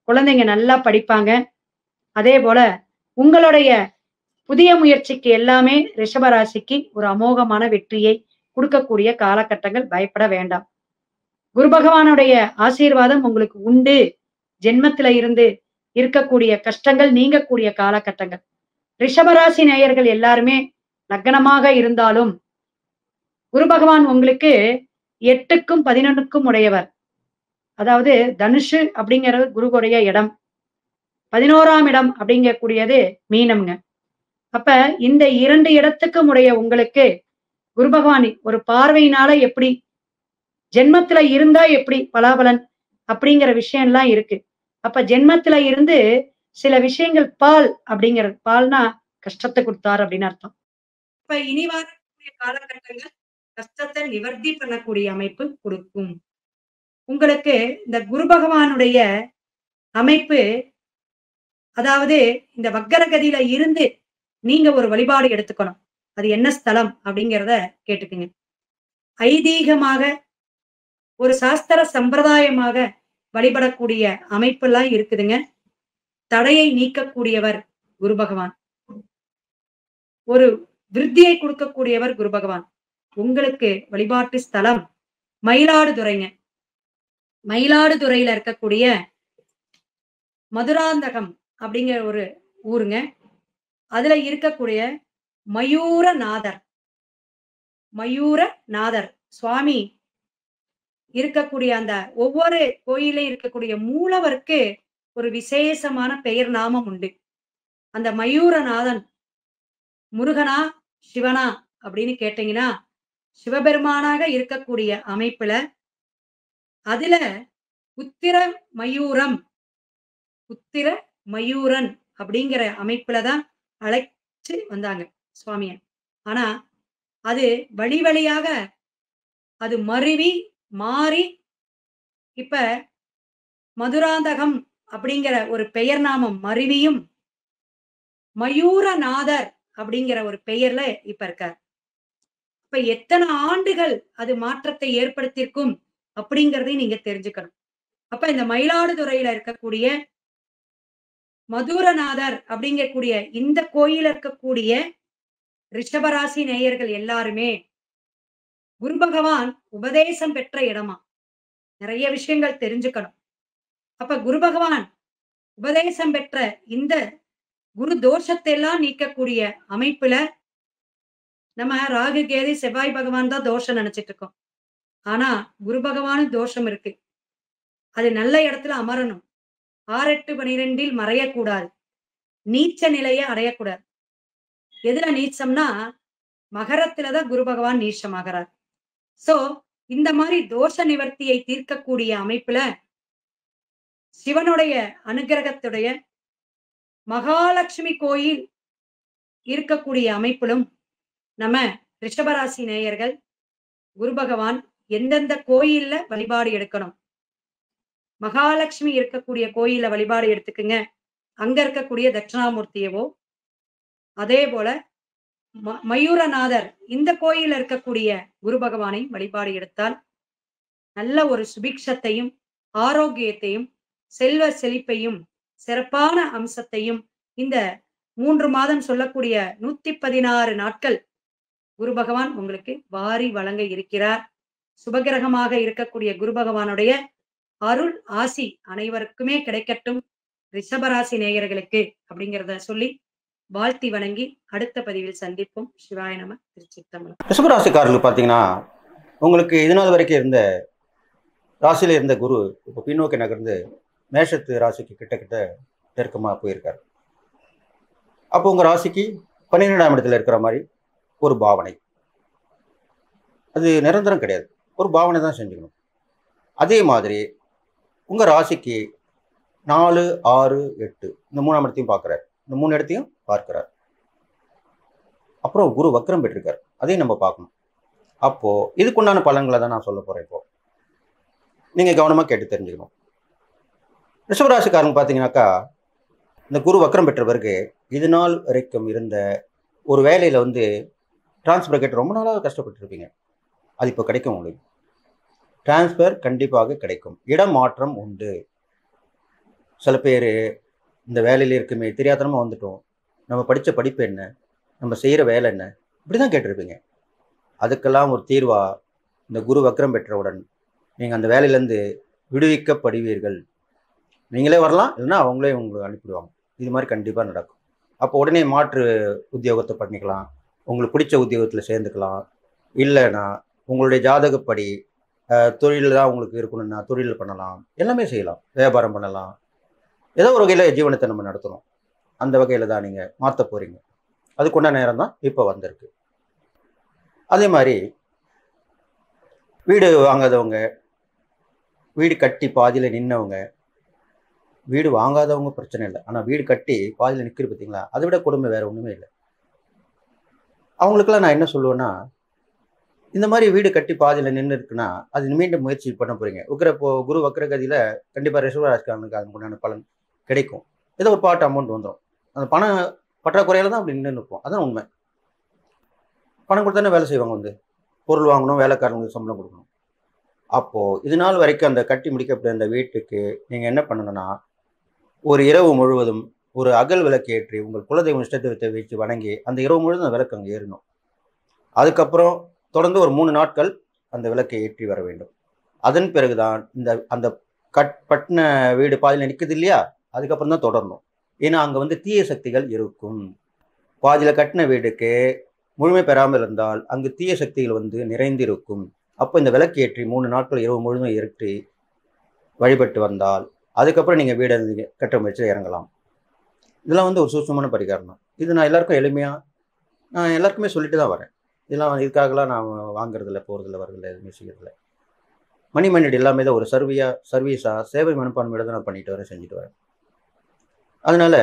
குழந்தைங்க நல்லா படிப்பாங்க. அதே போல உங்களுடைய புதிய முயற்சிக்கு எல்லாமே ரிஷபராசிக்கு ஒரு அமோகமான வெற்றியை கொடுக்கக்கூடிய காலகட்டங்கள். பயப்பட வேண்டாம். குரு பகவானுடைய ஆசீர்வாதம் உங்களுக்கு உண்டு. ஜென்மத்தில இருந்து இருக்கக்கூடிய கஷ்டங்கள் நீங்கக்கூடிய காலகட்டங்கள். ரிஷபராசி நேயர்கள் எல்லாருமே லக்னமாக இருந்தாலும் குரு பகவான் உங்களுக்கு 8க்கும் 11க்கும் உடையவர். அதாவது தனுஷு அப்படிங்கிறது குருவுடைய இடம். 11ஆம் இடம் அப்படிங்கக்கூடியது மீனம்ங்க. அப்ப இந்த 2 இடத்துக்கும் உடைய உங்களுக்கு குரு பகவான் ஒரு பார்வையினால எப்படி ஜென்மத்துல இருந்தா எப்படி பலாபலன் அப்படிங்கிற விஷயம் எல்லாம் இருக்கு. அப்ப ஜென்மத்துல இருந்து சில விஷயங்கள் பால் அப்படிங்கிறது, பால்னா கஷ்டத்தை கொடுத்தார் அப்படின்னு அர்த்தம். இப்ப இனி வரக்கூடிய காலகட்டங்கள் கஷ்டத்தை நிவர்த்தி பண்ணக்கூடிய அமைப்பு கொடுக்கும். உங்களுக்கு இந்த குரு பகவானுடைய அமைப்பு, அதாவது இந்த வக்கரகதியில இருந்து நீங்க ஒரு வழிபாடு எடுத்துக்கணும். அது என்ன ஸ்தலம் அப்படிங்கிறத கேட்டுக்குங்க. ஐதீகமாக ஒரு சாஸ்திர சம்பிரதாயமாக வழிபடக்கூடிய அமைப்பெல்லாம் இருக்குதுங்க. தடையை நீக்கக்கூடியவர் குரு பகவான். ஒரு விருத்தியை கொடுக்கக்கூடியவர் குரு பகவான். உங்களுக்கு வழிபாட்டு ஸ்தலம் மயிலாடுதுறைங்க. மயிலாடுதுறையில இருக்கக்கூடிய மதுராந்தகம் அப்படிங்கிற ஒரு ஊருங்க. அதுல இருக்கக்கூடிய மயூரநாதர், மயூரநாதர் சுவாமி இருக்கக்கூடிய அந்த ஒவ்வொரு கோயிலையும் இருக்கக்கூடிய மூலவருக்கு ஒரு விசேஷமான பெயர் நாமம் உண்டு. அந்த மயூரநாதன் முருகனா சிவனா அப்படின்னு கேட்டீங்கன்னா சிவபெருமானாக இருக்கக்கூடிய அமைப்புல அதுல உத்திர மயூரம், உத்திர மயூரன் அப்படிங்கிற அமைப்புலதான் அழைச்சு வந்தாங்க சுவாமிய. ஆனா அது வழி வழியாக அது மருவி மாறி இப்ப மதுராந்தகம் அப்படிங்கிற ஒரு பெயர் நாமம் மருவியும் மயூரநாதர் அப்படிங்கிற ஒரு பெயர்ல இப்ப இருக்கார். இப்ப எத்தனை ஆண்டுகள் அது மாற்றத்தை ஏற்படுத்தியிருக்கும் அப்படிங்கிறதையும் நீங்க தெரிஞ்சுக்கணும். அப்ப இந்த மயிலாடுதுறையில இருக்கக்கூடிய மதுரநாதர் அப்படிங்கக்கூடிய இந்த கோயில இருக்கக்கூடிய ரிஷபராசி நேயர்கள் எல்லாருமே குரு பகவான் உபதேசம் பெற்ற இடமா. நிறைய விஷயங்கள் தெரிஞ்சுக்கணும். அப்ப குரு பகவான் உபதேசம் பெற்ற இந்த குரு தோஷத்தை எல்லாம் நீக்கக்கூடிய அமைப்புல நம்ம ராகு கேது செவ்வாய் பகவான் தான் தோஷம் நினைச்சிட்டு இருக்கோம். ஆனா குரு பகவானும் தோஷம் இருக்கு. அது நல்ல இடத்துல அமரணும். 6, 8, 12 மறையக்கூடாது. நீச்ச நிலையை அடையக்கூடாது. எதுல நீச்சம்னா மகரத்துலதான் குரு பகவான் நீச்சமாகிறார். சோ இந்த மாதிரி தோஷ நிவர்த்தியை தீர்க்கக்கூடிய அமைப்புல சிவனுடைய அனுகிரகத்துடைய மகாலட்சுமி கோயில் இருக்கக்கூடிய அமைப்பிலும் நம்ம ரிஷபராசி நேயர்கள் குரு பகவான் எந்தெந்த கோயில்ல வழிபாடு எடுக்கணும். மகாலட்சுமி இருக்கக்கூடிய கோயில்ல வழிபாடு எடுத்துக்குங்க. அங்க இருக்கக்கூடிய தட்சிணாமூர்த்தியவோ, அதே போல மயூரநாதர் இந்த கோயில்ல இருக்கக்கூடிய குரு பகவானை வழிபாடு எடுத்தால் நல்ல ஒரு சுபிக்ஷத்தையும் ஆரோக்கியத்தையும் செல்வ செழிப்பையும் சிறப்பான அம்சத்தையும் இந்த 3 மாதம் சொல்லக்கூடிய 116 நாட்கள் குரு பகவான் உங்களுக்கு வாரி வழங்க இருக்கிறார். சுபகிரகமாக இருக்கக்கூடிய குரு பகவானுடைய அருள் ஆசி அனைவருக்குமே கிடைக்கட்டும் ரிஷபராசி நேயர்களுக்கு அப்படிங்கிறத சொல்லி வாழ்த்தி வணங்கி அடுத்த பதிவில் சந்திப்போம். சிவாய நம. திருச்சிற்றம்பலம். ரிஷபராசிக்காரர்களுக்கு பார்த்தீங்கன்னா உங்களுக்கு இது நாள் வரைக்கும் இருந்த ராசியில இருந்த குரு இப்போ பின்னோக்கி நகர்ந்து மேஷத்து ராசிக்கு கிட்டத்தட்ட நெருக்கமாக போயிருக்காரு. அப்போ உங்கள் ராசிக்கு 12ஆம் இடத்துல இருக்கிற மாதிரி ஒரு பாவனை. அது நிரந்தரம் கிடையாது, ஒரு பாவனை தான் செஞ்சுக்கணும். அதே மாதிரி உங்கள் ராசிக்கு 4, 6, 8 இந்த 3ஆம் இடத்தையும் பார்க்குறாரு, இந்த 3 இடத்தையும் பார்க்கிறார். அப்புறம் குரு வக்ரம் பெற்றிருக்கார், அதையும் நம்ம பார்க்கணும். அப்போது இதுக்குண்டான பலன்களை தான் நான் சொல்ல போகிறேன். இப்போது நீங்கள் கவனமாக கேட்டு தெரிஞ்சுக்கணும். ரிஷபராசிக்காரங்க பார்த்தீங்கன்னாக்கா, இந்த குரு வக்ரம் பெற்ற பிறகு இது நாள் வரைக்கும் இருந்த ஒரு வேலையில் வந்து டிரான்ஸ்ஃபர் கேட்டு ரொம்ப நாளாக கஷ்டப்பட்டுருப்பீங்க. அது இப்போ கிடைக்கும். உங்களுக்கு டிரான்ஸ்ஃபர் கண்டிப்பாக கிடைக்கும். இடம் மாற்றம் உண்டு. சில பேர் இந்த வேலையில் இருக்குமே தெரியாதனமாக வந்துட்டோம், நம்ம படித்த படிப்பு என்ன, நம்ம செய்கிற வேலை என்ன, இப்படி தான் கேட்டிருப்பீங்க. அதுக்கெல்லாம் ஒரு தீர்வாக இந்த குரு வக்ரம் பெற்றவுடன் நீங்கள் அந்த வேலையிலேருந்து விடுவிக்கப்படுவீர்கள். நீங்களே வரலாம், இல்லைன்னா அவங்களே உங்களுக்கு அனுப்பிடுவாங்க. இது மாதிரி கண்டிப்பாக நடக்கும். அப்போ உடனே மாற்று உத்தியோகத்தை பண்ணிக்கலாம், உங்களுக்கு பிடிச்ச உத்தியோகத்தில் சேர்ந்துக்கலாம். இல்லைன்னா உங்களுடைய ஜாதகப்படி தொழில் தான் உங்களுக்கு இருக்கணும்னா தொழில் பண்ணலாம், எல்லாமே செய்யலாம், வியாபாரம் பண்ணலாம். ஏதோ ஒரு வகையில் ஜீவனத்தை நம்ம நடத்தணும். அந்த வகையில் தான் நீங்கள் மாற்ற போகிறீங்க. அதுக்குண்ட நேரம் தான் இப்போ வந்திருக்கு. அதே மாதிரி வீடு வாங்காதவங்க, வீடு கட்டி பாதியில் நின்னவங்க, வீடு வாங்காதவங்க பிரச்சனை இல்லை, ஆனால் வீடு கட்டி பாதியில் நிற்கிற பார்த்தீங்களா, அதை விட கொடுமை வேறு ஒன்றுமே இல்லை. அவங்களுக்கெல்லாம் நான் என்ன சொல்லுவேன்னா, இந்த மாதிரி வீடு கட்டி பாதியில் நின்று இருக்குன்னா அது மீண்டும் முயற்சி பண்ண போகிறீங்க. குரு வக்ரகதியில் கண்டிப்பாக ரிஷபராசிக்காரனுக்கு அதுக்குண்டான பலன் கிடைக்கும். ஏதோ ஒரு பாட்டு அமௌண்ட் வந்துடும். அந்த பண பற்றாக்குறையில் தான் அப்படி நின்று நிற்போம். அதான் உண்மை. பணம் கொடுத்தானே வேலை செய்வாங்க, வந்து பொருள் வாங்கணும், வேலைக்காரங்களுக்கு சம்பளம் கொடுக்கணும். அப்போது இது நாள் வரைக்கும் அந்த கட்டி முடிக்கப்பட்ட அந்த வீட்டுக்கு நீங்கள் என்ன பண்ணணும்னா, ஒரு இரவு முழுவதும் ஒரு அகல் விளக்கு ஏற்றி உங்கள் குலதெய்வம் இஷ்டத்தை வச்சு வணங்கி அந்த இரவு முழுவதும் அந்த விளக்கு அங்கே ஏறணும். அதுக்கப்புறம் தொடர்ந்து ஒரு 3 நாட்கள் அந்த விளக்கை ஏற்றி வர வேண்டும். அதன் பிறகுதான் அந்த பட்டின வீடு பாதியில் நிற்குது இல்லையா, அதுக்கப்புறம் தான் தொடரணும். ஏன்னா அங்கே வந்து தீய சக்திகள் இருக்கும். பாதியில் கட்டின வீடுக்கு முழுமை பெறாமல் இருந்தால் அங்கு தீய சக்திகள் வந்து நிறைந்திருக்கும். அப்போ இந்த விளக்கு ஏற்றி 3 நாட்கள் இரவு முழுதும் ஏற்றி வழிபட்டு வந்தால் அதுக்கப்புறம் நீங்கள் வீடு கட்ட முயற்சியில் இறங்கலாம். இதெல்லாம் வந்து ஒரு சூட்சமான பரிகாரம் தான். இது நான் எல்லாருக்கும் எளிமையாக நான் எல்லாருக்குமே சொல்லிட்டு தான் வரேன். இதெல்லாம் இதுக்காகலாம் நான் வாங்குறதில்ல, போகிறதில்ல, வரதில்லை, எதுவுமே செய்யறதில்லை. மணி மைண்டட் எல்லாமே தான் ஒரு சர்வீஸாக சேவை மனப்பான்மையோட தான் நான் பண்ணிட்டு வரேன், செஞ்சுட்டு வரேன். அதனால்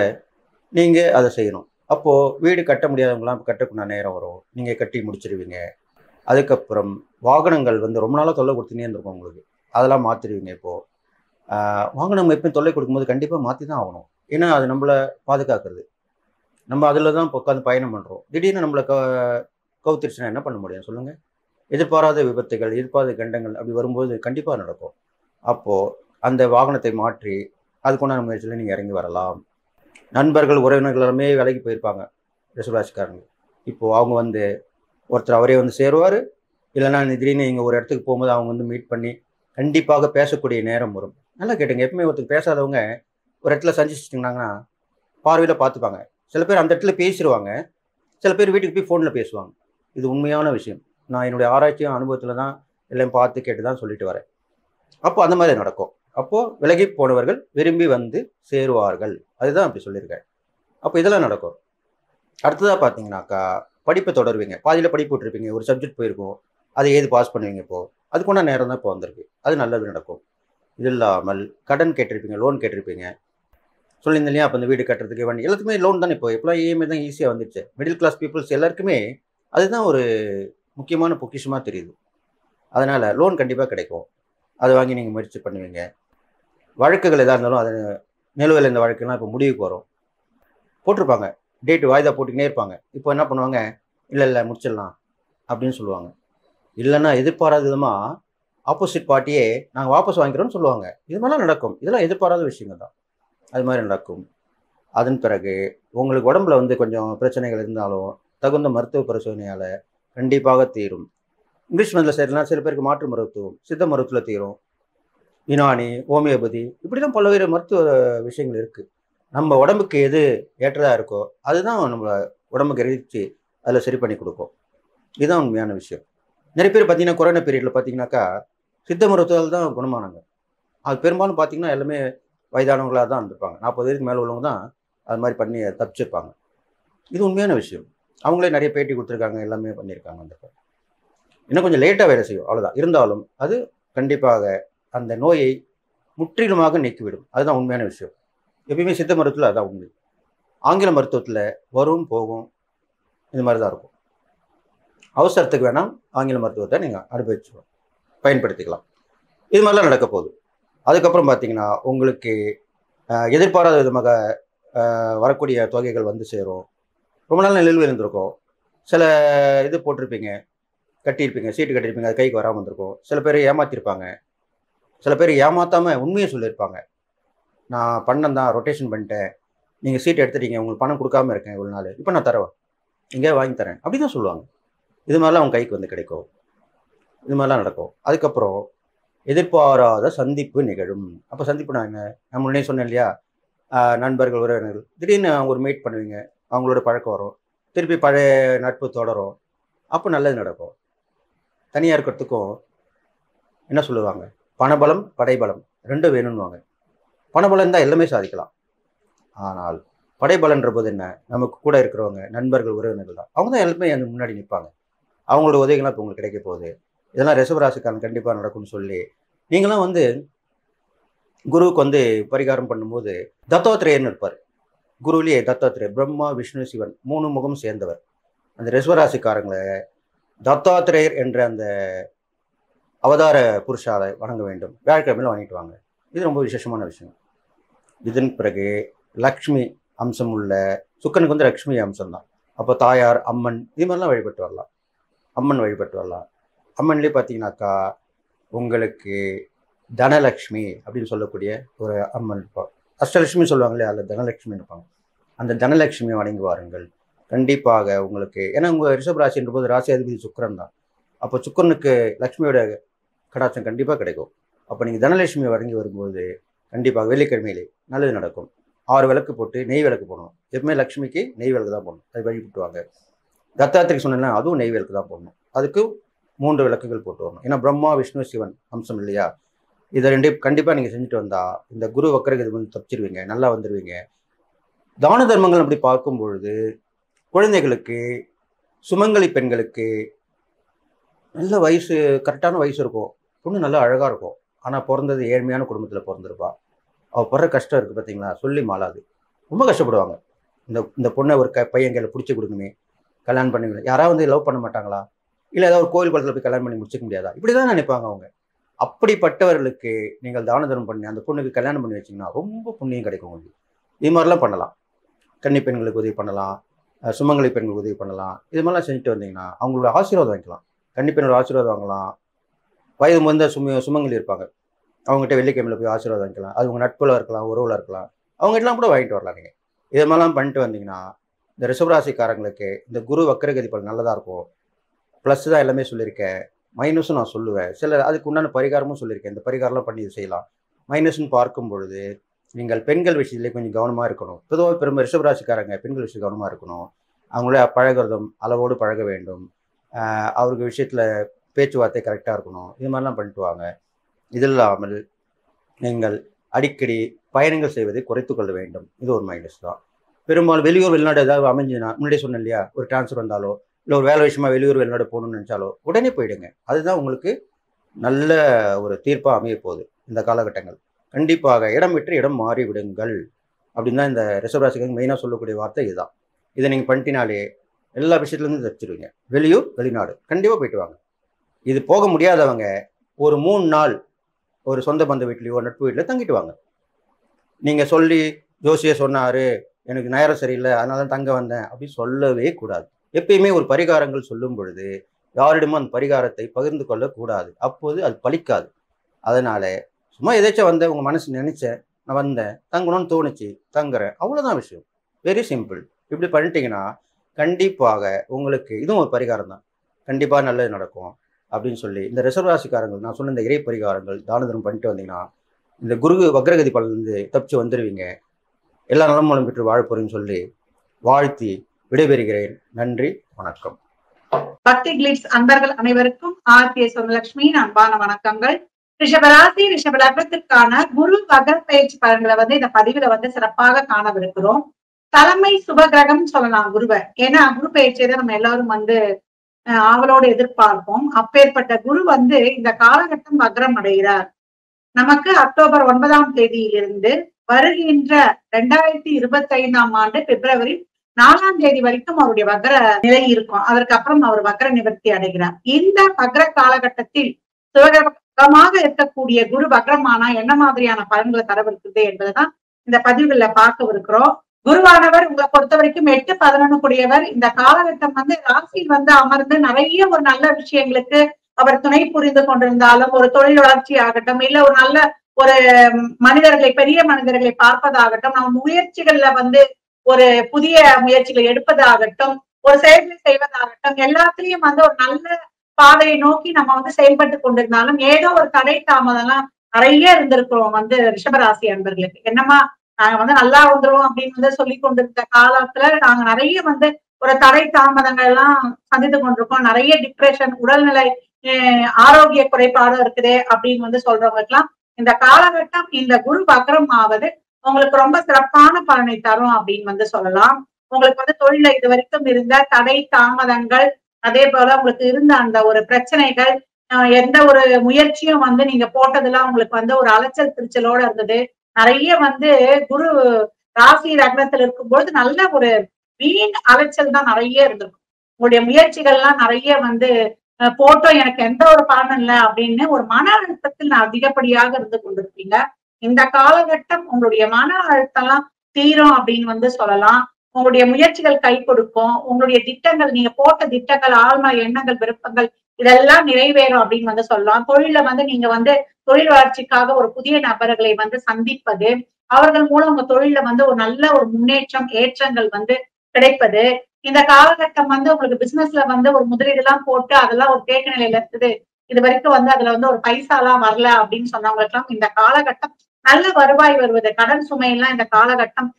நீங்கள் அதை செய்யணும். அப்போது வீடு கட்ட முடியாதவங்களாம் கட்டக்கூடிய நேரம் வரும், நீங்கள் கட்டி முடிச்சிருவீங்க. அதுக்கப்புறம் வாகனங்கள் வந்து ரொம்ப நாளாக தொல்லை கொடுத்துனே இருந்திருக்கும் உங்களுக்கு, அதெல்லாம் மாற்றிடுவீங்க. இப்போது வாகனம் எப்பயும் தொல்லை கொடுக்கும்போது கண்டிப்பாக மாற்றி தான் ஆகணும். ஏன்னா அது நம்மளை பாதுகாக்கிறது. நம்ம அதில் தான் உட்காந்து பயணம் பண்ணுறோம். திடீர்னு நம்மளை கவுத்திருச்சுன்னா என்ன பண்ண முடியும் சொல்லுங்கள்? எதிர்பாராத விபத்துகள், எதிர்பாராத கண்டங்கள் அப்படி வரும்போது கண்டிப்பாக நடக்கும். அப்போது அந்த வாகனத்தை மாற்றி அதுக்குண்டான முயற்சியில் நீங்கள் இறங்கி வரலாம். நண்பர்கள் உறவினர்கள் எல்லாமே வேலைக்கு போயிருப்பாங்க ரிஷபராசிக்காரங்க. இப்போது அவங்க வந்து ஒருத்தர் அவரே வந்து சேருவார், இல்லைன்னா திடீர்னு நீங்கள் ஒரு இடத்துக்கு போகும்போது அவங்க வந்து மீட் பண்ணி கண்டிப்பாக பேசக்கூடிய நேரம் வரும். நல்லா கேட்டுங்க. எப்பவுமே ஒருத்தர் பேசாதவங்க ஒரு இடத்துல சந்திச்சிட்டிங்கன்னாங்கன்னா பார்வையில் பார்த்துப்பாங்க. சில பேர் அந்த இடத்துல பேசிடுவாங்க, சில பேர் வீட்டுக்கு போய் ஃபோனில் பேசுவாங்க. இது உண்மையான விஷயம். நான் என்னுடைய ஆராய்ச்சியும் அனுபவத்தில் தான் எல்லாம் பார்த்து கேட்டு தான் சொல்லிட்டு வரேன். அப்போ அந்த மாதிரி நடக்கும். அப்போது விலகி போனவர்கள் விரும்பி வந்து சேருவார்கள், அதுதான் அப்படி சொல்லியிருக்கேன். அப்போ இதெல்லாம் நடக்கும். அடுத்ததாக பார்த்தீங்கன்னாக்கா படிப்பை தொடருவீங்க. பாதியில் படிப்பு விட்டுருப்பீங்க, ஒரு சப்ஜெக்ட் போயிருக்கும், அதை ஏது பாஸ் பண்ணுவீங்க. இப்போது அதுக்குண்டான நேரம் தான் இப்போ வந்திருக்கு, அது நல்லது நடக்கும். இது இல்லாமல் கடன் கேட்டிருப்பீங்க, லோன் கேட்டிருப்பீங்க, சொல்லியிருந்தேன் இல்லையா? அப்போ இந்த வீடு கட்டுறதுக்கு வண்டி எல்லாத்துக்குமே லோன் தான். இப்போலாம் இஎம்ஐ தான் ஈஸியாக வந்துடுச்சு. மிடில் கிளாஸ் பீப்புள்ஸ் எல்லாருக்குமே அதுதான் ஒரு முக்கியமான பொக்கிஷமாக தெரியுது. அதனால் லோன் கண்டிப்பாக கிடைக்கும், அதை வாங்கி நீங்கள் முயற்சி பண்ணுவீங்க. வழக்குகள் எதாக இருந்தாலும் அது நிலுவையில் இந்த வழக்குலாம் இப்போ முடிவுக்கு வரும். போட்டிருப்பாங்க டேட்டு, வாய்தா போட்டுக்கினே இருப்பாங்க. இப்போ என்ன பண்ணுவாங்க, இல்லை முடிச்சிடலாம் அப்படின்னு சொல்லுவாங்க. இல்லைன்னா எதிர்பாராத விதமாக ஆப்போசிட் பார்ட்டியே நாங்கள் வாபஸ் வாங்கிக்கிறோன்னு சொல்லுவாங்க. இது மாதிரிலாம் நடக்கும். இதெல்லாம் எதிர்பாராத விஷயங்கள் தான், அது மாதிரி நடக்கும். அதன் பிறகு உங்களுக்கு உடம்புல வந்து கொஞ்சம் பிரச்சனைகள் இருந்தாலும் தகுந்த மருத்துவ பரிசோதனையால் கண்டிப்பாக தீரும். இங்கிலீஷ் மருந்தில் செய்யலாம், சில பேருக்கு மாற்று மருத்துவம், சித்த மருத்துவத்தில் தீரும், யுனானி, ஹோமியோபதி, இப்படிலாம் பல்வேறு மருத்துவ விஷயங்கள் இருக்குது. நம்ம உடம்புக்கு எது ஏற்றதாக இருக்கோ அதுதான் நம்ம உடம்புக்கு எரிச்சு அதில் சரி பண்ணி கொடுக்கும். இதுதான் உண்மையான விஷயம். நிறைய பேர் பார்த்தீங்கன்னா கொரோனா பீரியடில் பார்த்தீங்கன்னாக்கா சித்த மருத்துவத்தால் தான் குணமானாங்க. அது பெரும்பாலும் பார்த்தீங்கன்னா எல்லாமே வயதானவங்களாக தான் இருந்திருப்பாங்க. 40 வயதுக்கு மேலே உள்ளவங்க தான் அது மாதிரி பண்ணி தப்பிச்சிருப்பாங்க. இது உண்மையான விஷயம். அவங்களே நிறைய பேட்டி கொடுத்துருக்காங்க, எல்லாமே பண்ணியிருக்காங்க. அந்த இன்னும் கொஞ்சம் லேட்டாக வேலை செய்யும், அவ்வளோதான். இருந்தாலும் அது கண்டிப்பாக அந்த நோயை முற்றிலுமாக நீக்கிவிடும். அதுதான் உண்மையான விஷயம். எப்பயுமே சித்த மருத்துவத்தில் அதுதான் உண்மை. ஆங்கில மருத்துவத்தில் வரும் போகும் இது மாதிரி தான் இருக்கும். அவசரத்துக்கு வேணாம் ஆங்கில மருத்துவத்தை நீங்கள் அனுபவிச்சு பயன்படுத்திக்கலாம். இது மாதிரிலாம் நடக்க போகுது. அதுக்கப்புறம் பார்த்தீங்கன்னா உங்களுக்கு எதிர்பாராத விதமாக வரக்கூடிய தொகைகள் வந்து சேரும். ரொம்ப நாள் நிலுவையில் இருந்திருக்கும். சில இது போட்டிருப்பீங்க, கட்டியிருப்பீங்க, சீட்டு கட்டியிருப்பீங்க, அது கைக்கு வராமல் வந்திருக்கும். சில பேர் ஏமாற்றிருப்பாங்க. சில பேர் ஏமாற்றாமல் உண்மையை சொல்லியிருப்பாங்க. நான் பண்ணேன் தான், ரொட்டேஷன் பண்ணிட்டேன், நீங்கள் சீட் எடுத்துட்டீங்க, உங்களுக்கு பணம் கொடுக்காம இருக்கேன் இவ்வளோ நாள், இப்போ நான் தரேன், எங்கேயா வாங்கி தரேன் அப்படி தான் சொல்லுவாங்க. இது மாதிரிலாம் அவங்க கைக்கு வந்து கிடைக்கும். இது மாதிரிலாம் நடக்கும். அதுக்கப்புறம் எதிர்பாராத சந்திப்பு நிகழும். அப்போ சந்திப்புனா என்ன? நான் முன்னே சொன்னேன் இல்லையா, நண்பர்கள் உறவினர்கள் திடீர்னு அவங்க ஒரு மீட் பண்ணுவீங்க, அவங்களோட பழக்கம் வரும், திருப்பி பழைய நட்பு தொடரும். அப்போ நல்லது நடக்கும். தனியாக இருக்கிறதுக்கும் என்ன சொல்லுவாங்க, பணபலம் படைபலம் ரெண்டும் வேணும்னுவாங்க. பணபலம் தான் எல்லாமே சாதிக்கலாம். ஆனால் படைபலன்ற போது என்ன, நமக்கு கூட இருக்கிறவங்க நண்பர்கள் உறவினர்கள் தான், அவங்க தான் எல்லாமே அந்த முன்னாடி நிற்பாங்க. அவங்களோட உதவிகள்லாம் இப்போ உங்களுக்கு கிடைக்க போகுது. இதெல்லாம் ரிஷபராசிக்காரன் கண்டிப்பாக நடக்கும்னு சொல்லி நீங்களாம் வந்து குருவுக்கு வந்து பரிகாரம் பண்ணும்போது தத்தாத்திரேயர்னு இருப்பார். குருவிலேயே தத்தாத்திரேயர், பிரம்மா விஷ்ணு சிவன் 3 முகம் சேர்ந்தவர். அந்த ரிஷபராசிக்காரங்களை தத்தாத்திரேயர் என்ற அந்த அவதார புருஷாலை வணங்க வேண்டும். வியாழக்கிழமையில் வணங்கிட்டு வாங்க. இது ரொம்ப விசேஷமான விஷயம். இதன் பிறகு லக்ஷ்மி அம்சம் உள்ள சுக்கனுக்கு வந்து லக்ஷ்மி அம்சம் தான். அப்போ தாயார், அம்மன் இது மாதிரிலாம் வழிபட்டு வரலாம். அம்மன் வழிபட்டு வரலாம். அம்மன்லேயே பார்த்தீங்கன்னாக்கா உங்களுக்கு தனலக்ஷ்மி அப்படின்னு சொல்லக்கூடிய ஒரு அம்மன் இருப்பாள். அஷ்டலட்சுமி சொல்லுவாங்களே, அதில் தனலட்சுமி இருப்பாங்க. அந்த தனலட்சுமியை வணங்கி வாருங்கள். கண்டிப்பாக உங்களுக்கு, ஏன்னா உங்கள் ரிஷபராசின்ற போது ராசி அதிபதி சுக்கிரன் தான். அப்போ சுக்கிரனுக்கு லக்ஷ்மியோட கடாட்சம் கண்டிப்பாக கிடைக்கும். அப்போ நீங்கள் தனலட்சுமியை வணங்கி வரும்போது கண்டிப்பாக வெள்ளிக்கிழமையிலே நல்லது நடக்கும். 6 விளக்கு போட்டு நெய் விளக்கு போடணும். எப்பவுமே லக்ஷ்மிக்கு நெய் விளக்கு தான் போடணும், அது வழிபட்டுவாங்க. தத்தாத்திரிக்கு சொன்னேன்னா அதுவும் நெய் விளக்கு தான் போடணும். அதுக்கு 3 விளக்குகள் போட்டு வரணும். ஏன்னா பிரம்மா விஷ்ணு சிவன் அம்சம் இல்லையா, இதை 2 கண்டிப்பாக நீங்கள் செஞ்சுட்டு வந்தால் இந்த குரு வக்கரகதி வந்து தப்பிச்சிருவீங்க, நல்லா வந்துடுவீங்க. தான தர்மங்கள் அப்படி பார்க்கும் பொழுது குழந்தைகளுக்கு, சுமங்கலி பெண்களுக்கு நல்ல வயசு, கரெக்டான வயசு இருக்கும், பொண்ணு நல்லா அழகாக இருக்கும். ஆனால் பிறந்தது ஏழ்மையான குடும்பத்தில் பிறந்திருப்பா. அவள் படுற கஷ்டம் இருக்குது பார்த்தீங்களா, சொல்லி மாளாது. ரொம்ப கஷ்டப்படுவாங்க. இந்த பொண்ணை ஒரு பையன் கையில் பிடிச்சி கொடுக்குமே, கல்யாணம் பண்ணி யாராவது வந்து லவ் பண்ண மாட்டாங்களா, இல்லை ஏதாவது ஒரு கோயில் குளத்தில் போய் கல்யாணம் பண்ணி முடிச்சிக்க முடியாதா, இப்படி தான் நினைப்பாங்க அவங்க. அப்படிப்பட்டவர்களுக்கு நீங்கள் தான தர்மம் பண்ணி அந்த பொண்ணுக்கு கல்யாணம் பண்ணி வச்சிங்கன்னா ரொம்ப புண்ணியம் கிடைக்கும் உங்களுக்கு. இது மாதிரிலாம் பண்ணலாம். கன்னி பெண்களுக்கு உதவி பண்ணலாம், சுமங்கலி பெண்களுக்கு உதவி பண்ணலாம். இது மாதிரிலாம் செஞ்சுட்டு வந்தீங்கன்னா அவங்களோட ஆசீர்வாதம் வாங்கிக்கலாம். கன்னி பெண்ணோட ஆசீர்வாதம் வாங்கலாம். வயது முந்த சுமங்கலி இருப்பாங்க, அவங்ககிட்ட வெள்ளிக்கிழமையில் போய் ஆசீர்வாதம் வாங்கிக்கலாம். அது உங்கள் நட்புல இருக்கலாம், உறவுல இருக்கலாம், அவங்ககிட்டலாம் கூட வாங்கிட்டு வரலாம். நீங்கள் இது மாதிரிலாம் பண்ணிட்டு வந்தீங்கன்னா இந்த ரிஷபராசிக்காரங்களுக்கு இந்த குரு வக்கரகதி பலன் நல்லதாக இருக்கும். ப்ளஸ் தான் எல்லாமே சொல்லியிருக்கேன், மைனஸும் நான் சொல்லுவேன். சில அதுக்கு உண்டான பரிகாரமும் சொல்லியிருக்கேன். இந்த பரிகாரம்லாம் பண்ணி இது செய்யலாம். மைனஸ்ன்னு பார்க்கும் பொழுது நீங்கள் பெண்கள் விஷயத்துலேயே கொஞ்சம் கவனமாக இருக்கணும். பொதுவாக பெருமை ரிஷபராசிக்காரங்க பெண்கள் விஷயம் கவனமாக இருக்கணும். அவங்களே பழகிறதும் அளவோடு பழக வேண்டும். அவருக்கு விஷயத்தில் பேச்சுவார்த்தை கரெக்டாக இருக்கணும். இது மாதிரிலாம் பண்ணிட்டு வாங்க. இது இல்லாமல் நீங்கள் அடிக்கடி பயணங்கள் செய்வதை குறைத்து கொள்ள வேண்டும். இது ஒரு மைனஸ் தான். பெரும்பாலும் வெளியூர் வெளிநாடு ஏதாவது அமைஞ்சுன்னா, முன்னாடியே சொன்னேன் இல்லையா, ஒரு டிரான்ஸ்ஃபர் வந்தாலோ இல்லை ஒரு வேலை விஷயமா வெளியூர் வெளிநாடு போகணும்னு நினச்சாலோ உடனே போயிடுங்க. அதுதான் உங்களுக்கு நல்ல ஒரு தீர்ப்பாக அமைய போகுது. இந்த காலகட்டங்கள் கண்டிப்பாக இடம் விட்டு இடம் மாறி விடுங்கள் அப்படின்னு தான் இந்த ரிஷபராசிக்கு மெயினாக சொல்லக்கூடிய வார்த்தை இதுதான். இதை நீங்கள் பண்ணிட்டினாலே எல்லா விஷயத்துலேருந்து தப்பிச்சிடுவீங்க. வெளியூர் வெளிநாடு கண்டிப்பாக போயிட்டு வாங்க. இது போக முடியாதவங்க ஒரு 3 நாள் ஒரு சொந்த பந்த வீட்லேயோ நட்பு வீட்டில் தங்கிட்டு வாங்க. நீங்கள் சொல்லி ஜோசியை சொன்னார், எனக்கு நேரம் சரியில்லை அதனால தான் தங்க வந்தேன் அப்படின்னு சொல்லவே கூடாது. எப்பயுமே ஒரு பரிகாரங்கள் சொல்லும் பொழுது யாரிடமும் அந்த பரிகாரத்தை பகிர்ந்து கொள்ளக்கூடாது. அப்போது அது பலிக்காது. அதனால சும்மா எதாச்சும் வந்தேன், உங்கள் மனசு நினைச்சேன், நான் வந்தேன், தங்கணும்னு தோணுச்சு, தங்குறேன், அவ்வளோதான் விஷயம். Very simple. இப்படி பண்ணிட்டீங்கன்னா கண்டிப்பாக உங்களுக்கு இதுவும் ஒரு பரிகாரம் தான், கண்டிப்பாக நல்லது நடக்கும் அப்படின்னு சொல்லி இந்த ரிஷபராசிக்காரங்கள் நான் சொன்ன இந்த இறை பரிகாரங்கள் தான தர்மம் பண்ணிட்டு வந்தீங்கன்னா இந்த குரு வக்ரகதி பலனிலிருந்து தப்பிச்சு வந்துடுவீங்க. எல்லா நலமும் பெற்று வாழ போறீங்கன்னு சொல்லி வாழ்த்தி விடைபெறுகிறேன். நன்றி, வணக்கம். பக்தி கிளிட்ஸ் அன்பர்கள் அனைவருக்கும் ஆர்கே சுவலட்சுமியின் அன்பான வணக்கங்கள். ரிஷபராசி ரிஷப லக்னத்திற்கான குரு வக்ர பயிற்சி பலன்களை வந்து இந்த பதிவுல சிறப்பாக காணவிருக்கிறோம். தலைமை சுபகிரகம் சொல்லலாம் குருவை. ஏன்னா குரு பயிற்சியை தான் நம்ம எல்லாரும் ஆவலோடு எதிர்பார்ப்போம். அப்பேற்பட்ட குரு இந்த காலகட்டம் வக்ரம் அடைகிறார். நமக்கு அக்டோபர் 9ஆம் தேதியிலிருந்து வருகின்ற 2025ஆம் ஆண்டு பிப்ரவரி 4ஆம் தேதி வரைக்கும் அவருடைய வக்ர நிலை இருக்கும். அதற்கு அப்புறம் அவர் வக்ர நிவர்த்தி அடைகிறார். இந்த வக்ர காலகட்டத்தில் சுபகிரகமாக இருக்கக்கூடிய குரு வக்ரமானா என்ன மாதிரியான பலன்களை தரவிருக்குது என்பதுதான் இந்த பதிவுகள்ல பார்க்கவிருக்கிறோம். குருவானவர் உங்களை பொறுத்த வரைக்கும் 8-11 கூடியவர். இந்த காலகட்டம் ராசியில் அமர்ந்து நிறைய ஒரு நல்ல விஷயங்களுக்கு அவர் துணை புரிந்து கொண்டிருந்தாலும், ஒரு தொழில் வளர்ச்சி ஆகட்டும், இல்ல ஒரு நல்ல ஒரு மனிதர்களை, பெரிய மனிதர்களை பார்ப்பதாகட்டும், நம்ம முயற்சிகள்ல ஒரு புதிய முயற்சிகளை எடுப்பதாகட்டும், ஒரு செயல்களை செய்வதாகட்டும், எல்லாத்திலையும் ஒரு நல்ல பாதையை நோக்கி நம்ம செயல்பட்டு கொண்டிருந்தாலும் ஏதோ ஒரு தடை தாமதம்லாம் நிறைய இருந்திருக்கிறோம் ரிஷபராசி அன்பர்களுக்கு. என்னமா நாங்க நல்லா வந்துருவோம் அப்படின்னு சொல்லி கொண்டிருந்த காலத்துல நாங்க நிறைய ஒரு தடை தாமதங்கள் எல்லாம் சந்தித்து கொண்டிருக்கோம். நிறைய டிப்ரெஷன், உடல்நிலை ஆரோக்கிய குறைபாடு இருக்குது அப்படின்னு சொல்றவங்களுக்கு எல்லாம் இந்த காலகட்டம் இந்த குரு வக்ரம் ஆவது உங்களுக்கு ரொம்ப சிறப்பான பலனை தரும் அப்படின்னு சொல்லலாம். உங்களுக்கு தொழில இது வரைக்கும் இருந்த தடை தாமதங்கள், அதே போல உங்களுக்கு இருந்த அந்த ஒரு பிரச்சனைகள், எந்த ஒரு முயற்சியும் நீங்க போட்டதெல்லாம் உங்களுக்கு ஒரு அலைச்சல் திருச்சலோட இருந்தது. நிறைய குரு ராசி லக்னத்துல இருக்கும்போது நல்ல ஒரு வீண் அலைச்சல் தான் நிறைய இருந்திருக்கும். உங்களுடைய முயற்சிகள்லாம் நிறைய போட்டோம், எனக்கு எந்த ஒரு பலனும் இல்லை அப்படின்னு ஒரு மன அழுத்தத்தில் அதிகப்படியாக இருந்து கொண்டிருப்பீங்க. இந்த காலகட்டம் உங்களுடைய மன அழுத்தம்லாம் தீரும் அப்படின்னு சொல்லலாம். உங்களுடைய முயற்சிகள் கை கொடுக்கும். உங்களுடைய திட்டங்கள், நீங்க போட்ட திட்டங்கள், ஆழ்ம எண்ணங்கள், விருப்பங்கள் இதெல்லாம் நிறைவேறும் அப்படின்னு சொல்லலாம். தொழில நீங்க தொழில் வளர்ச்சிக்காக ஒரு புதிய நபர்களை சந்திப்பது, அவர்கள் மூலம் உங்க தொழில ஒரு நல்ல ஒரு முன்னேற்றம், ஏற்றங்கள் கிடைப்பது. இந்த காலகட்டம் உங்களுக்கு பிசினஸ்ல ஒரு முதலீடு எல்லாம் போட்டு அதெல்லாம் ஒரு தேக்க நிலையில இருக்குது, இது வரைக்கும் அதுல ஒரு பைசா எல்லாம் வரல அப்படின்னு சொன்னவங்களுக்கு எல்லாம் இந்த காலகட்டம் நல்ல வருவாய் வருவது, கடன் சுமையெல்லாம் இந்த காலகட்டம்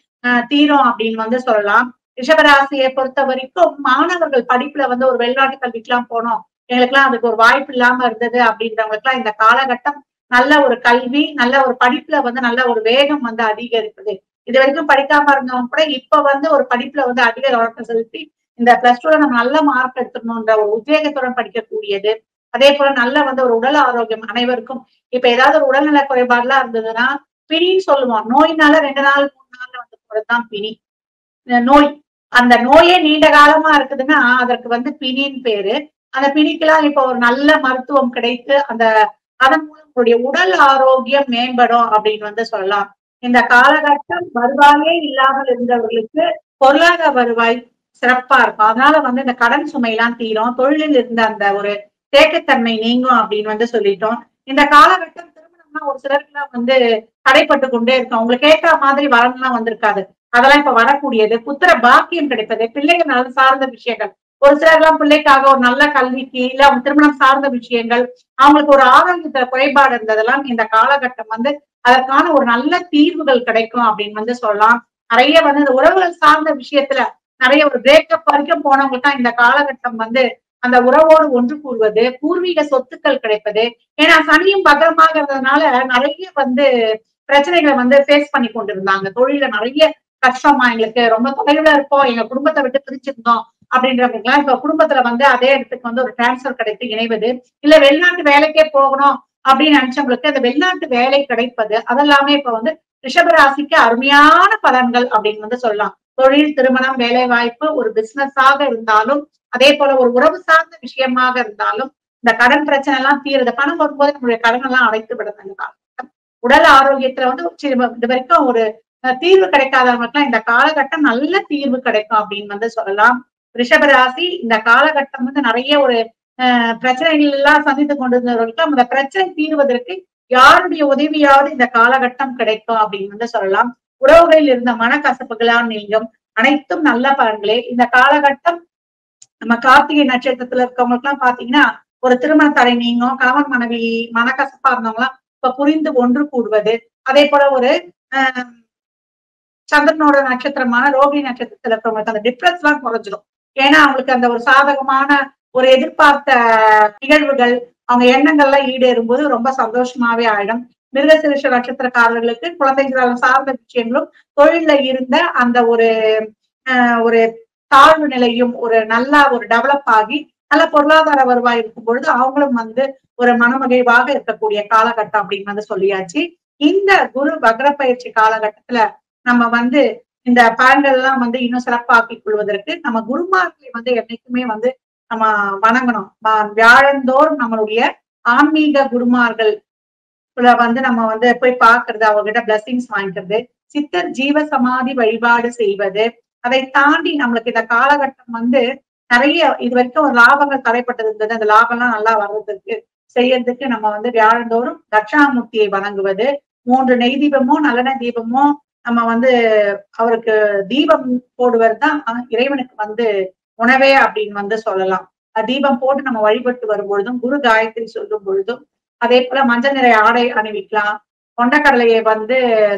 தீரும் அப்படின்னு சொல்லலாம். ரிஷபராசியை பொறுத்த வரைக்கும் மாணவர்கள் படிப்புல ஒரு வெளிநாட்டு கல்விக்கெல்லாம் போனோம், எங்களுக்கு எல்லாம் அதுக்கு ஒரு வாய்ப்பு இல்லாம இருந்தது அப்படின்றவங்களுக்கு எல்லாம் இந்த காலகட்டம் நல்ல ஒரு கல்வி, நல்ல ஒரு படிப்புல நல்ல ஒரு வேகம் அதிகரிக்குது. இது வரைக்கும் படிக்காம இருந்தவங்க கூட இப்ப ஒரு படிப்புல அதிக கவனத்தை செலுத்தி இந்த +2ல நம்ம நல்ல மார்க் எடுத்துக்கணும்ன்ற ஒரு உத்வேகத்துடன் படிக்கக்கூடியது. அதே போல நல்ல ஒரு உடல் ஆரோக்கியம் அனைவருக்கும். இப்ப ஏதாவது ஒரு உடல்நல குறைபாடுலாம் இருந்ததுன்னா பிணின்னு சொல்லுவோம். நோயினால 2 நாள் 3 நாள்ல போறதுதான் பிணி நோய். அந்த நோயே நீண்ட காலமா இருக்குதுன்னா அதற்கு பிணின்னு பேரு. அந்த பிணிக்கெல்லாம் இப்ப ஒரு நல்ல மருத்துவம் கிடைத்து அதன் மூலம் உங்களுடைய உடல் ஆரோக்கியம் மேம்படும் அப்படின்னு சொல்லலாம். இந்த காலகட்டம் வருவாயே இல்லாமல் இருந்தவர்களுக்கு பொருளாதார வருவாய் சிறப்பா இருக்கும். அதனால இந்த கடன் சுமையெல்லாம் தீரும். தொழிலில் இருந்த அந்த ஒரு தேக்கத்தன்மை நீங்கும் அப்படின்னு சொல்லிட்டோம். இந்த காலகட்டம் திருமணம்னா ஒரு சிலருக்கு தடைப்பட்டு கொண்டே இருக்கும். உங்களுக்கு ஏற்ற மாதிரி வரன்லாம் வந்திருக்காது, அதெல்லாம் இப்ப வரக்கூடியது. புத்திர பாக்கியம் கிடைப்பது, பிள்ளைகள் நலன் சார்ந்த விஷயங்கள், ஒரு சிலர் எல்லாம் பிள்ளைக்காக ஒரு நல்ல கல்விக்கு இல்ல அவங்க திருமணம் சார்ந்த விஷயங்கள், அவங்களுக்கு ஒரு ஆரோக்கியத்துல குறைபாடு இருந்ததெல்லாம் இந்த காலகட்டம் அதற்கான ஒரு நல்ல தீர்வுகள் கிடைக்கும் அப்படின்னு சொல்லலாம். நிறைய இந்த உறவுகள் சார்ந்த விஷயத்துல நிறைய ஒரு பிரேக்கப் வரைக்கும் போனவங்களுக்கு தான் இந்த காலகட்டம் அந்த உறவோடு ஒன்று கூறுவது, பூர்வீக சொத்துக்கள் கிடைப்பது. ஏன்னா சனியும் பத்திரமாக இருந்ததுனால நிறைய பிரச்சனைகளை ஃபேஸ் பண்ணி கொண்டிருந்தாங்க. தொழில நிறைய கஷ்டமா, எங்களுக்கு ரொம்ப தொலைவுல இருப்போம், எங்க குடும்பத்தை விட்டு பிரிச்சிருந்தோம் அப்படின்றவங்க இப்ப குடும்பத்துல அதே இடத்துக்கு ஒரு டிரான்ஸ்பர் கிடைத்து இணைவது, இல்ல வெளிநாட்டு வேலைக்கே போகணும் அப்படின்னு நினைச்சவங்களுக்கு அந்த வெளிநாட்டு வேலை கிடைப்பது, அதெல்லாமே இப்ப ரிஷபராசிக்கு அருமையான பலன்கள் அப்படின்னு சொல்லலாம். தொழில், திருமணம், வேலை வாய்ப்பு, ஒரு பிசினஸ் ஆக இருந்தாலும், அதே போல ஒரு உறவு சார்ந்த விஷயமாக இருந்தாலும் இந்த கடன் பிரச்சனை எல்லாம் தீருது. பணம் வரும்போது நம்மளுடைய கடன் எல்லாம் அடைத்து விடுறது. உடல் ஆரோக்கியத்துல இது வரைக்கும் ஒரு தீர்வு கிடைக்காதவங்களுக்குலாம் இந்த காலகட்டம் நல்ல தீர்வு கிடைக்கும் அப்படின்னு சொல்லலாம். ரிஷபராசி இந்த காலகட்டம் நிறைய ஒரு பிரச்சனைகள் எல்லாம் சந்தித்து கொண்டிருந்தவர்களுக்கு அந்த பிரச்சனை தீர்வதற்கு யாருடைய உதவியாவது இந்த காலகட்டம் கிடைக்கும் அப்படின்னு சொல்லலாம். உறவுகளில் இருந்த மனக்கசப்புகளால் நீங்கும். அனைத்தும் நல்ல பலன்களே. இந்த காலகட்டம் நம்ம கார்த்திகை நட்சத்திரத்துல இருக்கவங்களுக்கு எல்லாம் பாத்தீங்கன்னா ஒரு திருமண தடை நீங்கும். கணவன் மனைவி மனக்கசப்பா இருந்தவங்க எல்லாம் இப்ப புரிந்து ஒன்று கூடுவது. அதே போல ஒரு சந்திரனோட நட்சத்திரமான ரோகிணி நட்சத்திரத்துல இருக்கவங்களுக்கு அந்த டிப்ரெஸ் எல்லாம் குறைஞ்சிடும். ஏன்னா அவங்களுக்கு அந்த ஒரு சாதகமான ஒரு எதிர்பார்த்த நிகழ்வுகள் அவங்க எண்ணங்கள்லாம் ஈடேறும் போது ரொம்ப சந்தோஷமாவே ஆயிடும். மிருகசீரிஷ நட்சத்திரக்காரர்களுக்கு குழந்தைகள் சார்ந்த விஷயங்களும் தொழில இருந்த அந்த ஒரு தாழ்வு நிலையும் ஒரு நல்லா ஒரு டெவலப் ஆகி நல்ல பொருளாதார வருவாய் இருக்கும் பொழுது அவங்களும் ஒரு மனமகிழ்வாக இருக்கக்கூடிய காலகட்டம் அப்படின்னு சொல்லியாச்சு. இந்த குரு வக்ர பயிற்சி காலகட்டத்துல நம்ம இந்த பலன்கள் எல்லாம் இன்னும் சிறப்பாக்கிக் கொள்வதற்கு நம்ம குருமார்களை என்னைக்குமே நம்ம வணங்கணும். வியாழந்தோறும் நம்மளுடைய ஆன்மீக குருமார்கள் நம்ம போய் பாக்குறது, அவங்க கிட்ட பிளஸிங்ஸ் வாங்கிக்கிறது, சித்தர் ஜீவ சமாதி வழிபாடு செய்வது. அதை தாண்டி நம்மளுக்கு இந்த காலகட்டம் நிறைய இது வரைக்கும் ஒரு லாபங்கள் தடைப்பட்டது இருந்தது. அந்த லாபம் எல்லாம் நல்லா வர்றதுக்கு செய்யறதுக்கு நம்ம வியாழந்தோறும் தட்சிணாமூர்த்தியை வணங்குவது, 3 நெய் தீபமோ நல்லெண்ணெய் தீபமோ நம்ம அவருக்கு தீபம் போடுவது தான் இறைவனுக்கு உணவே அப்படின்னு சொல்லலாம். தீபம் போட்டு நம்ம வழிபட்டு வரும்பொழுதும் குரு காயத்ரி சொல்லும் பொழுதும் அதே போல மஞ்சள் நிற ஆடை அணிவிக்கலாம். கொண்டக்கடலையை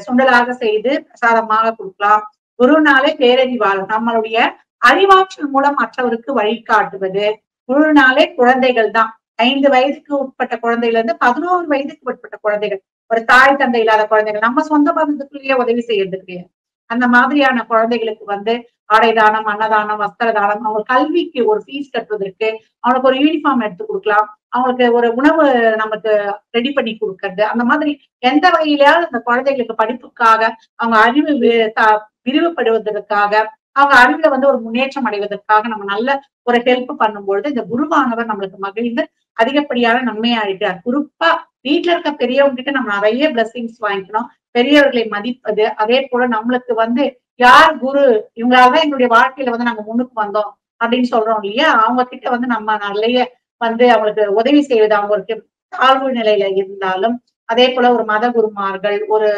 சுண்டலாக செய்து பிரசாதமாக கொடுக்கலாம். குருநாளே பேரறிவாளர், நம்மளுடைய அறிவாற்றல் மூலம் மற்றவருக்கு வழிகாட்டுவது. குருநாளே குழந்தைகள் தான். 5 வயதுக்கு உட்பட்ட குழந்தைகள் 11 வயதுக்கு உட்பட்ட குழந்தைகள், ஒரு தாய் தந்தை இல்லாத குழந்தைகள், நம்ம சொந்த பந்தத்துக்குள்ளேயே உதவி செய்யறதுக்கு அந்த மாதிரியான குழந்தைகளுக்கு ஆடை தானம், அன்னதானம், வஸ்திர தானம், அவங்க கல்விக்கு ஒரு ஃபீஸ் கட்டுவதற்கு அவங்களுக்கு ஒரு யூனிஃபார்ம் எடுத்து கொடுக்கலாம், அவங்களுக்கு ஒரு உணவு நமக்கு ரெடி பண்ணி கொடுக்கறது. அந்த மாதிரி எந்த வகையிலாவது அந்த குழந்தைகளுக்கு படிப்புக்காக, அவங்க அறிவு விரிவுபடுவதற்காக, அவங்க அறிவுல ஒரு முன்னேற்றம் அடைவதற்காக நம்ம நல்ல ஒரு ஹெல்ப் பண்ணும்பொழுது இந்த குருவானவர் நம்மளுக்கு மகிழ்ந்து அதிகப்படியான நன்மையா இருக்கிறார். குறிப்பா வீட்டுல இருக்க பெரியவங்க கிட்ட நம்ம நிறைய பிளஸிங்ஸ் வாங்கிக்கணும். பெரியவர்களை மதிப்பது, அதே போல நம்மளுக்கு யார் குரு, இவங்களாலதான் எங்களுடைய வாழ்க்கையில நாங்க முன்னுக்கு வந்தோம் அப்படின்னு சொல்றோம் இல்லையா, அவங்க கிட்ட நம்ம நிறைய அவங்களுக்கு உதவி செய்வது. அவங்களுக்கு தாழ்வு நிலையில இருந்தாலும் அதே போல ஒரு மத குருமார்கள், ஒரு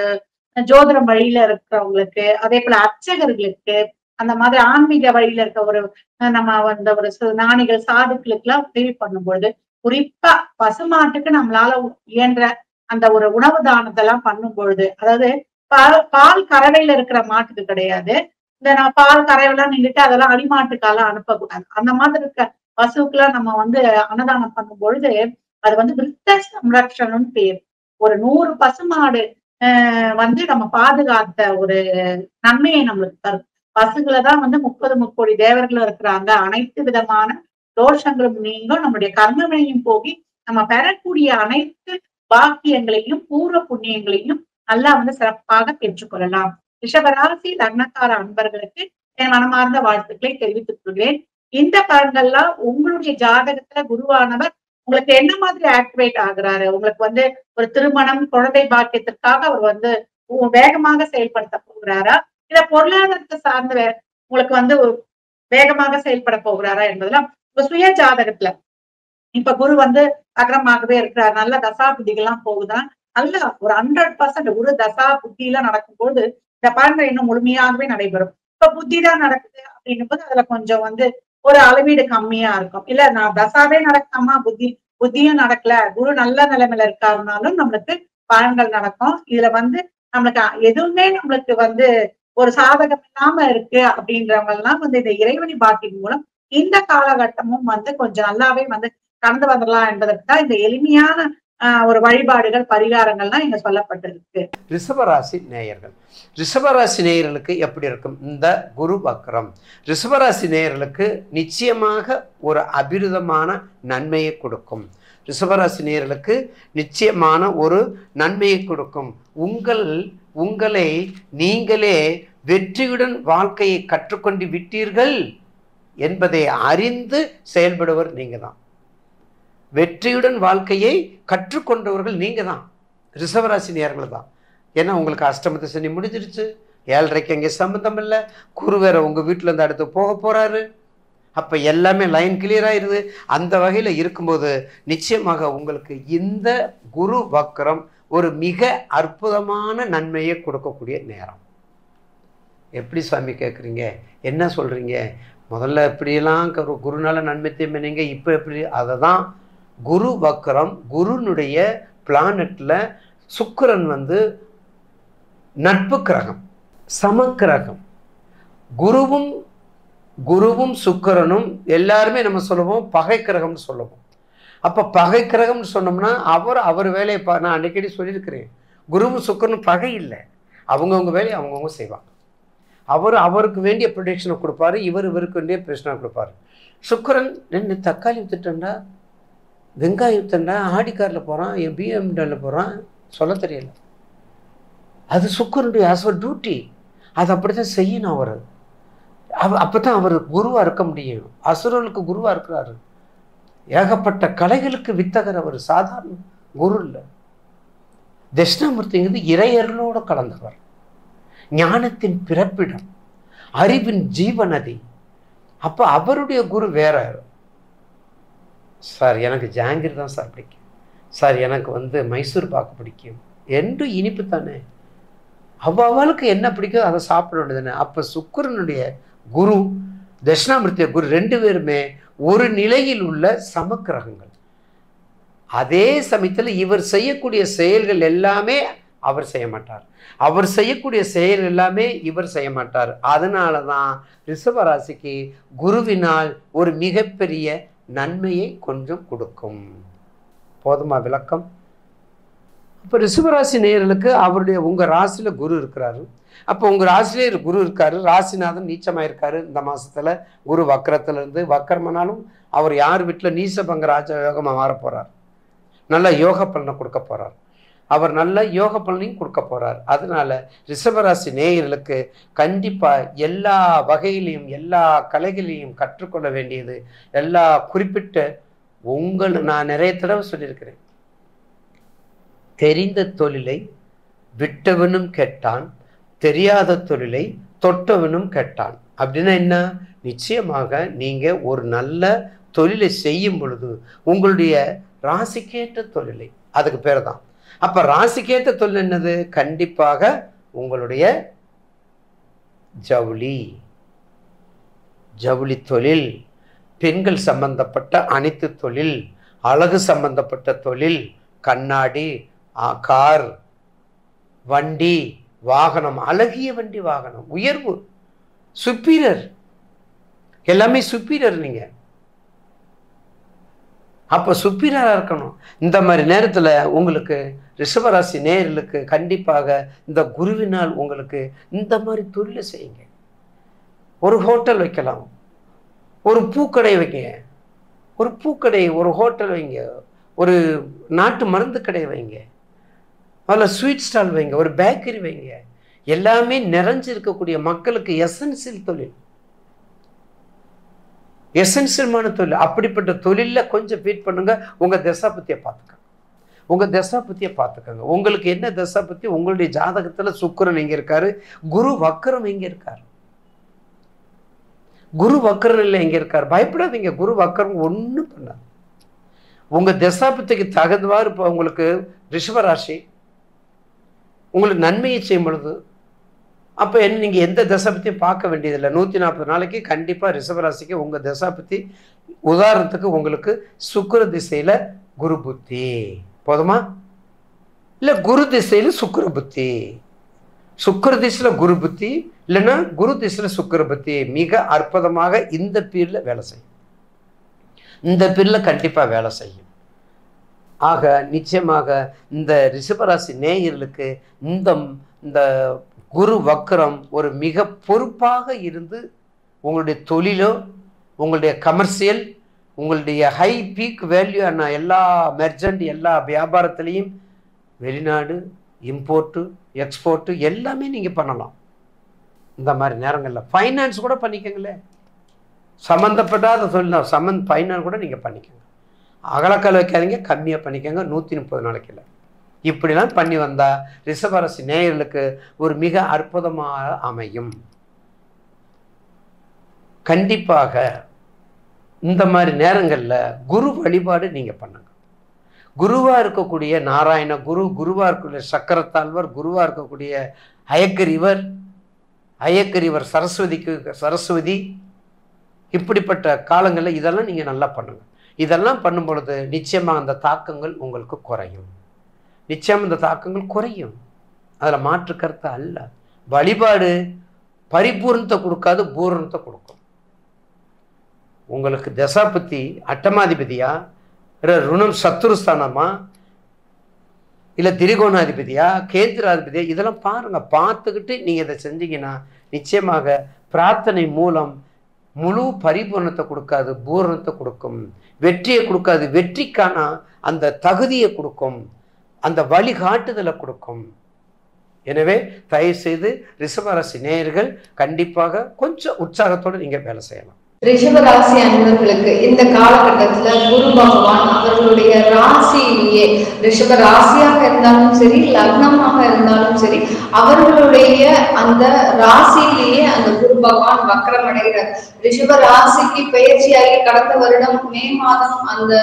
ஜோதிடம் வழியில இருக்கிறவங்களுக்கு, அதே போல அர்ச்சகர்களுக்கு, அந்த மாதிரி ஆன்மீக வழியில இருக்க நம்ம ஒரு ஞானிகள் சாதுக்களுக்கு எல்லாம் உதவி பண்ணும்பொழுது, குறிப்பா பசுமாட்டுக்கு நம்மளால இயன்ற அந்த ஒரு உணவு தானத்தை எல்லாம் பண்ணும் பொழுது, அதாவது பால் கறவையில இருக்கிற மாட்டுக்கு கிடையாது, இந்த நம்ம பால் கறவைலாம் நின்றுட்டு அதெல்லாம் அடிமாட்டுக்காலாம் அனுப்பக்கூடாது. அந்த மாதிரி இருக்க பசுக்கெல்லாம் நம்ம அன்னதானம் பண்ணும் பொழுது அது விருத்த சம்ரக்ஷணம்னு பேர். ஒரு 100 பசுமாடு நம்ம பாதுகாத்த ஒரு நன்மையை நம்மளுக்கு தரும். பசுகளை தான் 30 முக்கோடி தேவர்களும் இருக்கிறாங்க. அனைத்து விதமான தோஷங்களும் நீங்கும், நம்முடைய கர்மவினையும் போகி நம்ம பெறக்கூடிய அனைத்து பாக்கியங்களையும் பூர்வ புண்ணியங்களையும் நல்லா சிறப்பாக பெற்றுக்கொள்ளலாம். ரிஷபராசி லக்னக்கார அன்பர்களுக்கு என் மனமார்ந்த வாழ்த்துக்களை தெரிவித்துக் கொள்கிறேன். இந்த பலன்கள்லாம் உங்களுடைய ஜாதகத்துல குருவானவர் உங்களுக்கு என்ன மாதிரி ஆக்டிவேட் ஆகுறாரு, உங்களுக்கு ஒரு திருமணம், குழந்தை பாக்கியத்திற்காக அவர் வேகமாக செயல்படுத்த போகிறாரா, இல்ல பொருளாதாரத்தை சார்ந்த உங்களுக்கு வேகமாக செயல்பட போகிறாரா என்பதெல்லாம் உங்க சுய ஜாதகத்துல இப்ப குரு அகரமாகவே இருக்கிறார், நல்ல தசா புத்திகள்லாம் போகுதான், நல்ல ஒரு 100% குரு தசா புத்தி எல்லாம் நடக்கும்போது இந்த பலன்கள் இன்னும் முழுமையாகவே நடைபெறும். இப்ப புத்தி தான் நடக்குது அப்படின்னும் போது அதுல கொஞ்சம் ஒரு அளவீடு கம்மியா இருக்கும். இல்ல நான் தசாவே நடக்காம புத்தியும் நடக்கல, குரு நல்ல நிலைமையில இருக்காருனாலும் நம்மளுக்கு பலன்கள் நடக்கும். இதுல நம்மளுக்கு எதுவுமே நம்மளுக்கு ஒரு சாதகம் இல்லாம இருக்கு அப்படின்றவங்க எல்லாம் இந்த இறைவனி பாக்கின் மூலம் இந்த காலகட்டமும் கொஞ்சம் நல்லாவே கடந்து வந்துடலாம் என்பதற்கு தான் இந்த எளிமையான ஒரு வழிபாடுகள் பரிகாரங்கள்லாம் இங்க சொல்லப்பட்டிருக்கு. ரிஷபராசி நேயர்கள், ரிஷபராசி நேயர்களுக்கு எப்படி இருக்கும் இந்த குரு வக்ரம்? ரிஷபராசி நேயர்களுக்கு நிச்சயமாக ஒரு அபிருதமான நன்மையை கொடுக்கும். ரிஷபராசி நேயர்களுக்கு நிச்சயமான ஒரு நன்மையை கொடுக்கும். உங்களை நீங்களே வெற்றியுடன் வாழ்க்கையை கற்றுக்கொண்டு விட்டீர்கள் என்பதை அறிந்து செயல்படுவர் நீங்க தான். வெற்றியுடன் வாழ்க்கையை கற்றுக்கொண்டவர்கள் நீங்க தான், ரிஷபராசி நேயர்கள் தான். ஏன்னா உங்களுக்கு அஷ்டமத்து சனி முடிஞ்சிருச்சு, 7:30 அங்கே சம்மந்தம் இல்லை, குரு வேற உங்க வீட்டுல இருந்து அடுத்து போக போறாரு, அப்ப எல்லாமே லைன் கிளியர் ஆயிருது. அந்த வகையில இருக்கும்போது நிச்சயமாக உங்களுக்கு இந்த குரு வக்ரம் ஒரு மிக அற்புதமான நன்மையை கொடுக்கக்கூடிய நேரம். எப்படி சுவாமி கேட்குறீங்க, என்ன சொல்றீங்க? முதல்ல எப்படியெல்லாம் குருனால நன்மை தீமைங்க, இப்போ எப்படி? அதை தான் குரு வக்ரம். குருனுடைய பிளானட்ல சுக்கிரன் நட்பு கிரகம், சமக்கிரகம். குருவும் குருவும் சுக்கிரனும் எல்லாருமே நம்ம சொல்லுவோம் பகை கிரகம்னு சொல்லுவோம். அப்போ பகை கிரகம்னு சொன்னோம்னா அவர் வேலையை நான் அடிக்கடி சொல்லியிருக்கிறேன். குருவும் சுக்கிரனும் பகை இல்லை, அவங்கவுங்க வேலையை அவங்கவுங்க செய்வாங்க. அவருக்கு வேண்டிய ப்ரொடெக்ஷனை கொடுப்பாரு, இவருக்கு வேண்டிய பிரச்சனை கொடுப்பாரு. சுக்கிரன் 2 தக்காளி வித்துட்டா, வெங்காயம் வித்தண்டா, ஆடிக்காரில் போகிறான், பிஎம்டபிள்யூ போகிறான், சொல்ல தெரியல. அது சுக்கிரனுடைய ஆஸ் டியூட்டி, அது அப்படித்தான் செய்யணும். அப்பதான் அவர் குருவா இருக்க முடியும். அசுரர்களுக்கு குருவா இருக்கிறாரு. ஏகப்பட்ட கலைகளுக்கு வித்தகர் அவர், சாதாரண குரு இல்லை. தட்சிணாமூர்த்திங்கிறது இறையர்களோடு கலந்தவர், ஞானத்தின் பிறப்பிடம், அறிவின் ஜீவநதி. அப்போ அவருடைய குரு வேற. சார் எனக்கு ஜாங்கிர் தான் சார் பிடிக்கும், சார் எனக்கு மைசூர் பாக்கு பிடிக்கும் என்று இனிப்பு தானே. அவளுக்கு என்ன பிடிக்கும் அதை சாப்பிட வேண்டியதுன்னு. அப்போ சுக்கிரனுடைய குரு தட்சிணாமூர்த்திய குரு 2 பேருமே ஒரு நிலையில் உள்ள சமக்கிரகங்கள். அதே சமயத்தில் இவர் செய்யக்கூடிய செயல்கள் எல்லாமே அவர் செய்ய மாட்டார், அவர் செய்யக்கூடிய செயல் எல்லாமே இவர் செய்ய மாட்டார். அதனால தான் ரிஷபராசிக்கு குருவினால் ஒரு மிகப்பெரிய நன்மையை கொஞ்சம் கொடுக்கும். போதுமா விளக்கம்? இப்போ ரிஷபராசி நேயர்களுக்கு அவருடைய உங்கள் ராசியில் குரு இருக்கிறாரு. அப்போ உங்கள் ராசியிலே குரு இருக்காரு, ராசிநாதன் நீச்சமாக இருக்காரு. இந்த மாதத்தில் குரு வக்கரத்துலேருந்து வக்கரமானாலும் அவர் யார் வீட்டில் நீசபங்க ராஜ யோகமாக மாற போகிறார், நல்ல யோக பலனை கொடுக்க போகிறார். அவர் நல்ல யோக பலனையும் கொடுக்க போகிறார். அதனால ரிஷபராசி நேயர்களுக்கு கண்டிப்பாக எல்லா வகையிலையும் எல்லா கலைகளையும் கற்றுக்கொள்ள வேண்டியது எல்லா குறிப்பிட்ட நான் நிறைய தடவை சொல்லியிருக்கிறேன். தெரிந்த தொழிலை விட்டவனும் கெட்டான், தெரியாத தொழிலை தொட்டவனும் கெட்டான். அப்படின்னா என்ன? நிச்சயமாக நீங்கள் ஒரு நல்ல தொழிலை செய்யும் பொழுது உங்களுடைய ராசிக்கேற்ற தொழிலை, அதுக்கு பேர் தான். அப்போ ராசிக்கேற்ற தொழில் என்னது? கண்டிப்பாக உங்களுடைய ஜவுளி தொழில், பெண்கள் சம்பந்தப்பட்ட அனைத்து தொழில், அழகு சம்பந்தப்பட்ட தொழில், கண்ணாடி, கார், வண்டி, வாகனம், அழகிய வண்டி வாகனம், உயர்வு, சுப்பீரியர், எல்லாமே சுப்பீரியர். நீங்க அப்போ சுப்பீரியராக இருக்கணும். இந்த மாதிரி நேரத்தில் உங்களுக்கு ரிஷபராசி நேயர்களுக்கு கண்டிப்பாக இந்த குருவினால் உங்களுக்கு இந்த மாதிரி தொழிலை செய்யுங்க. ஒரு ஹோட்டல் வைக்கலாம், ஒரு பூக்கடை வைங்க, ஒரு ஹோட்டல் வைங்க, ஒரு நாட்டு மருந்து கடை வைங்க, அதில் ஸ்வீட் ஸ்டால் வைங்க, ஒரு பேக்கரி வைங்க. எல்லாமே நிறைஞ்சு இருக்கக்கூடிய மக்களுக்கு எசென்சியல் தொழில், எசென்சியல்மான தொழில். அப்படிப்பட்ட தொழிலில் கொஞ்சம் ஃபீட் பண்ணுங்க. உங்கள் தசாபத்தியை பார்த்துக்கோங்க. உங்களுக்கு என்ன தசாபத்தி? உங்களுடைய ஜாதகத்தில் சுக்கிரன் எங்கே இருக்காரு, குரு வக்கரம் எங்கே இருக்காரு, குரு வக்கரம் இல்லை எங்கே இருக்காரு. பயப்படாதீங்க, குரு வக்கரம் ஒன்றும் பண்ணாது. உங்கள் தசாபத்திக்கு தகுந்தவாறு இப்போ உங்களுக்கு ரிஷபராசி உங்களுக்கு நன்மையை செய்யும் பொழுது அப்போ நீங்கள் எந்த தசாபத்தியும் பார்க்க வேண்டியதில்லை. 140 நாளைக்கு கண்டிப்பாக ரிஷபராசிக்கு உங்கள் தசாபத்தி, உதாரணத்துக்கு உங்களுக்கு சுக்கிர திசையில் குரு புத்தி போதுமா? இல்லை குரு திசையில் சுக்கிர புத்தி, சுக்கிர திசையில் குரு புத்தி, இல்லைன்னா குரு திசையில் சுக்கிர புத்தி மிக அற்புதமாக இந்த பீரியடில் வேலை செய்யும். இந்த பீரியடில் கண்டிப்பாக வேலை செய்யும். ஆக நிச்சயமாக இந்த ரிஷபராசி நேயர்களுக்கு இந்த குரு வக்கரம் ஒரு மிக பொறுப்பாக இருந்து உங்களுடைய தொழிலோ, உங்களுடைய கமர்ஷியல், உங்களுடைய ஹை பீக் வேல்யூ ஆன எல்லா மெர்ஜென்ட் எல்லா வியாபாரத்திலையும் வெளிநாடு, இம்போர்ட்டு, எக்ஸ்போர்ட்டு எல்லாமே நீங்கள் பண்ணலாம். இந்த மாதிரி நேரங்களில் ஃபைனான்ஸ் கூட பண்ணிக்கங்களே, சம்மந்தப்படாத தொழில் ஃபைனான்ஸ் கூட நீங்கள் பண்ணிக்கோங்க. அகலக்கால் வைக்காதீங்க, கம்மியாக பண்ணிக்கோங்க. 130 நாளைக்கு இல்லை. இப்படிலாம் பண்ணி வந்தால் ரிஷபராசி நேயர்களுக்கு ஒரு மிக அற்புதமாக அமையும். கண்டிப்பாக இந்த மாதிரி நேரங்களில் குரு வழிபாடு நீங்கள் பண்ணுங்க. குருவாக இருக்கக்கூடிய நாராயண குரு, குருவாக இருக்கக்கூடிய சக்கரத்தாழ்வர், குருவாக இருக்கக்கூடிய அயக்கரிவர் சரஸ்வதி, இப்படிப்பட்ட காலங்களில் இதெல்லாம் நீங்கள் நல்லா பண்ணுங்க. இதெல்லாம் பண்ணும் பொழுது நிச்சயமாக அந்த தாக்கங்கள் உங்களுக்கு குறையும். அதில் மாற்று கருத்து அல்ல. வழிபாடு பரிபூர்ணத்தை கொடுக்காது, பூரணத்தை கொடுக்கும். உங்களுக்கு தசாபதி அட்டமாதிபதியா, இல்லை ருணம் சத்துருஸ்தானமா, இல்லை திரிகோணாதிபதியா, கேந்திராதிபதியா, இதெல்லாம் பாருங்க. பார்த்துக்கிட்டு நீங்க இதை செஞ்சீங்கன்னா நிச்சயமாக பிரார்த்தனை மூலம் முழு பரிபூர்ணத்தை கொடுக்காது, பூரணத்தை கொடுக்கும். வெற்றியை கொடுக்காது, வெற்றிக்கான அந்த தகுதியை கொடுக்கும், அந்த வழிகாட்டுதலை கொடுக்கும். எனவே தயவு செய்து ரிஷபராசி நேயர்கள் கண்டிப்பாக கொஞ்சம் உற்சாகத்தோடு நீங்க வேலை செய்யலாம். ரிஷபராசி அன்பர்களுக்கு இந்த காலகட்டத்துல குரு பகவான் அவர்களுடைய ராசியிலேயே, ரிஷப ராசியாக இருந்தாலும் சரி, லக்னமாக இருந்தாலும் சரி, அவர்களுடைய அந்த ராசியிலேயே அந்த குரு பகவான் வக்ரம் அடைகிறார். ரிஷப ராசிக்கு பயிற்சியாகி கடந்த வருடம் மே மாதம் அந்த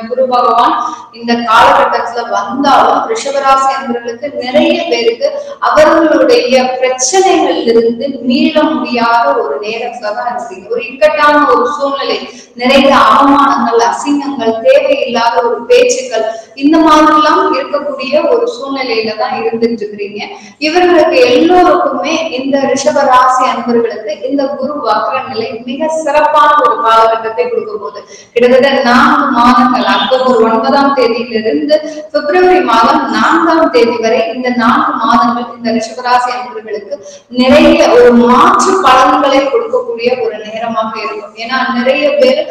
குரு பகவான் இந்த காலகட்டத்துல வந்தாலும் ரிஷபராசி அன்பர்களுக்கு நிறைய பேருக்கு அவர்களுடைய பிரச்சனைகள் இருந்து மீள முடியாத ஒரு நேரத்துல தான் இருக்கு. ஒரு இக்கட்டான ஒரு சூழ்நிலை, நிறைய அவமானங்கள், அசிங்கங்கள், தேவையில்லாத ஒரு பேச்சுக்கள், இந்த மாதிரிலாம் இருக்கக்கூடிய ஒரு சூழ்நிலையில தான் இருந்துட்டு இருக்கிறீங்க. இவர்களுக்கு எல்லோருக்குமே இந்த ரிஷப ராசி அன்பர்களுக்கு இந்த குரு வக்ர நிலை மிக சிறப்பான ஒரு காலகட்டத்தை கொடுக்கும் போது கிட்டத்தட்ட 4 மாதங்கள், அக்டோபர் 9ஆம் தேதியிலிருந்து பிப்ரவரி மாதம் 4ஆம் தேதி வரை இந்த 4 மாதங்கள் இந்த ரிஷபராசி அன்பர்களுக்கு நிறைய ஒரு மாற்று பலன்களை கொடுக்கக்கூடிய ஒரு நேரமாக இருக்கும். ஏன்னா நிறைய பேர்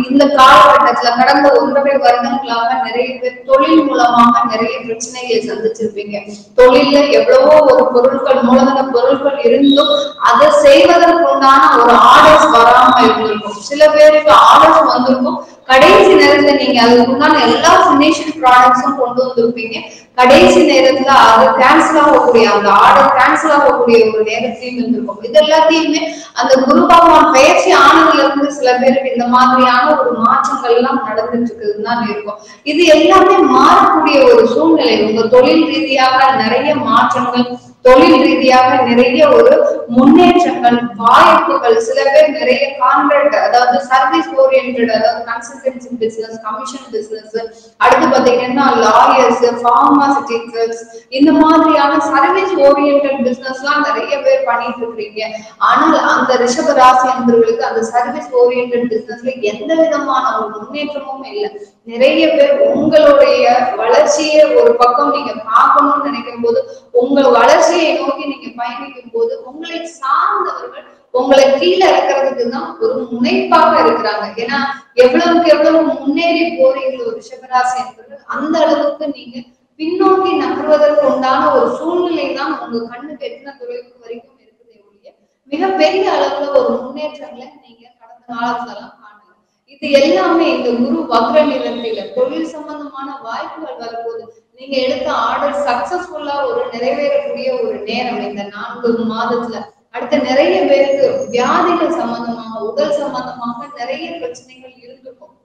இந்த காலகட்டத்துல கடந்த 1.5 வருடங்களாக நிறைய பேர் தொழில் மூலமாக நிறைய பிரச்சனைகளை சந்திச்சிருப்பீங்க. தொழில எவ்வளவோ ஒரு பொருட்கள், மூலதன பொருட்கள் இருந்தும் அதை செய்வதற்கு உண்டான ஒரு ஆர்டர்ஸ் வராம இருந்திருக்கும். சில பேருக்கு ஆர்டர்ஸ் வந்திருக்கும், கடைசி நேரத்துல நீங்க அதுக்கு உண்டான எல்லா பினிஷிங் ப்ராடக்ட்ஸும் கொண்டு வந்திருப்பீங்க. கடைசி நேரத்துல அது கேன்சல் ஆகக்கூடிய, அந்த ஆர்டர் கேன்சல் ஆகக்கூடிய ஒரு நேரத்தையும் இருந்திருக்கும். இது எல்லாத்தையுமே அந்த குரு பகவான் பயிற்சி ஆனதுல இருந்து சில பேருக்கு இந்த மாதிரியான ஒரு மாற்றங்கள் எல்லாம் நடந்துட்டு இருக்குதுன்னு தான் இருக்கும். இது எல்லாமே மாறக்கூடிய ஒரு சூழ்நிலை. உங்க தொழில் ரீதியாக நிறைய மாற்றங்கள், தொழில் ரீதியாக நிறைய ஒரு முன்னேற்றங்கள், வாய்ப்புகள். சில பேர் நிறைய கான்ட்ராக்ட், அதாவது சர்வீஸ் ஓரியன்டட், அதாவது கன்சல்டன்சி பிசினஸ், கமிஷன் பிசினஸ், அடுத்து பாத்தீங்கன்னா லாயர்ஸ், பார்மாசிட்டிக்கல்ஸ், இந்த மாதிரியான சர்வீஸ் ஓரியன்டட் பிசினஸ் எல்லாம் நிறைய பேர் பண்ணிட்டு இருக்கீங்க. ஆனால் அந்த ரிஷப ராசி அன்பர்களுக்கு அந்த சர்வீஸ் ஓரியன்டட் பிசினஸ்ல எந்த விதமான ஒரு முன்னேற்றமும் இல்லை. நிறைய பேர் உங்களுடைய வளர்ச்சியை ஒரு பக்கம் நீங்க பார்க்கணும்னு நினைக்கும் போது, உங்க வளர்ச்சியை நோக்கி நீங்க பயணிக்கும் போது உங்களை சார்ந்தவர்கள் உங்களை கீழே இறக்குறதுக்கு தான் ஒரு முனைப்பாக இருக்கிறாங்க. ஏன்னா எவ்வளவுக்கு எவ்வளவு முன்னேறி போறீங்களோ ரிஷபராசி என்பவர்கள், அந்த அளவுக்கு நீங்க பின்னோக்கி நகர்வதற்கு உண்டான ஒரு சூழ்நிலை தான் உங்க கண்ணுக்கு எத்தனை தொலைவு வரைக்கும் இருக்குதே ஒழிய மிகப்பெரிய அளவுல ஒரு முன்னேற்றங்களை நீங்க கடந்த காலத்துல எல்லாம் காணல. இது எல்லாமே இந்த குரு வக்ர நிலையில தொழில் சம்பந்தமான வாய்ப்புகள் வரும்போது நீங்க எடுத்த ஆர்டர் சக்சஸ்ஃபுல்லா ஒரு நிறைவேறக்கூடிய ஒரு நேரம் இந்த 4 மாதத்துல. அடுத்த நிறைய பேருக்கு வியாதிகள் சம்பந்தமாக, உடல் சம்பந்தமாக நிறைய பிரச்சனைகள் இருந்திருக்கும்.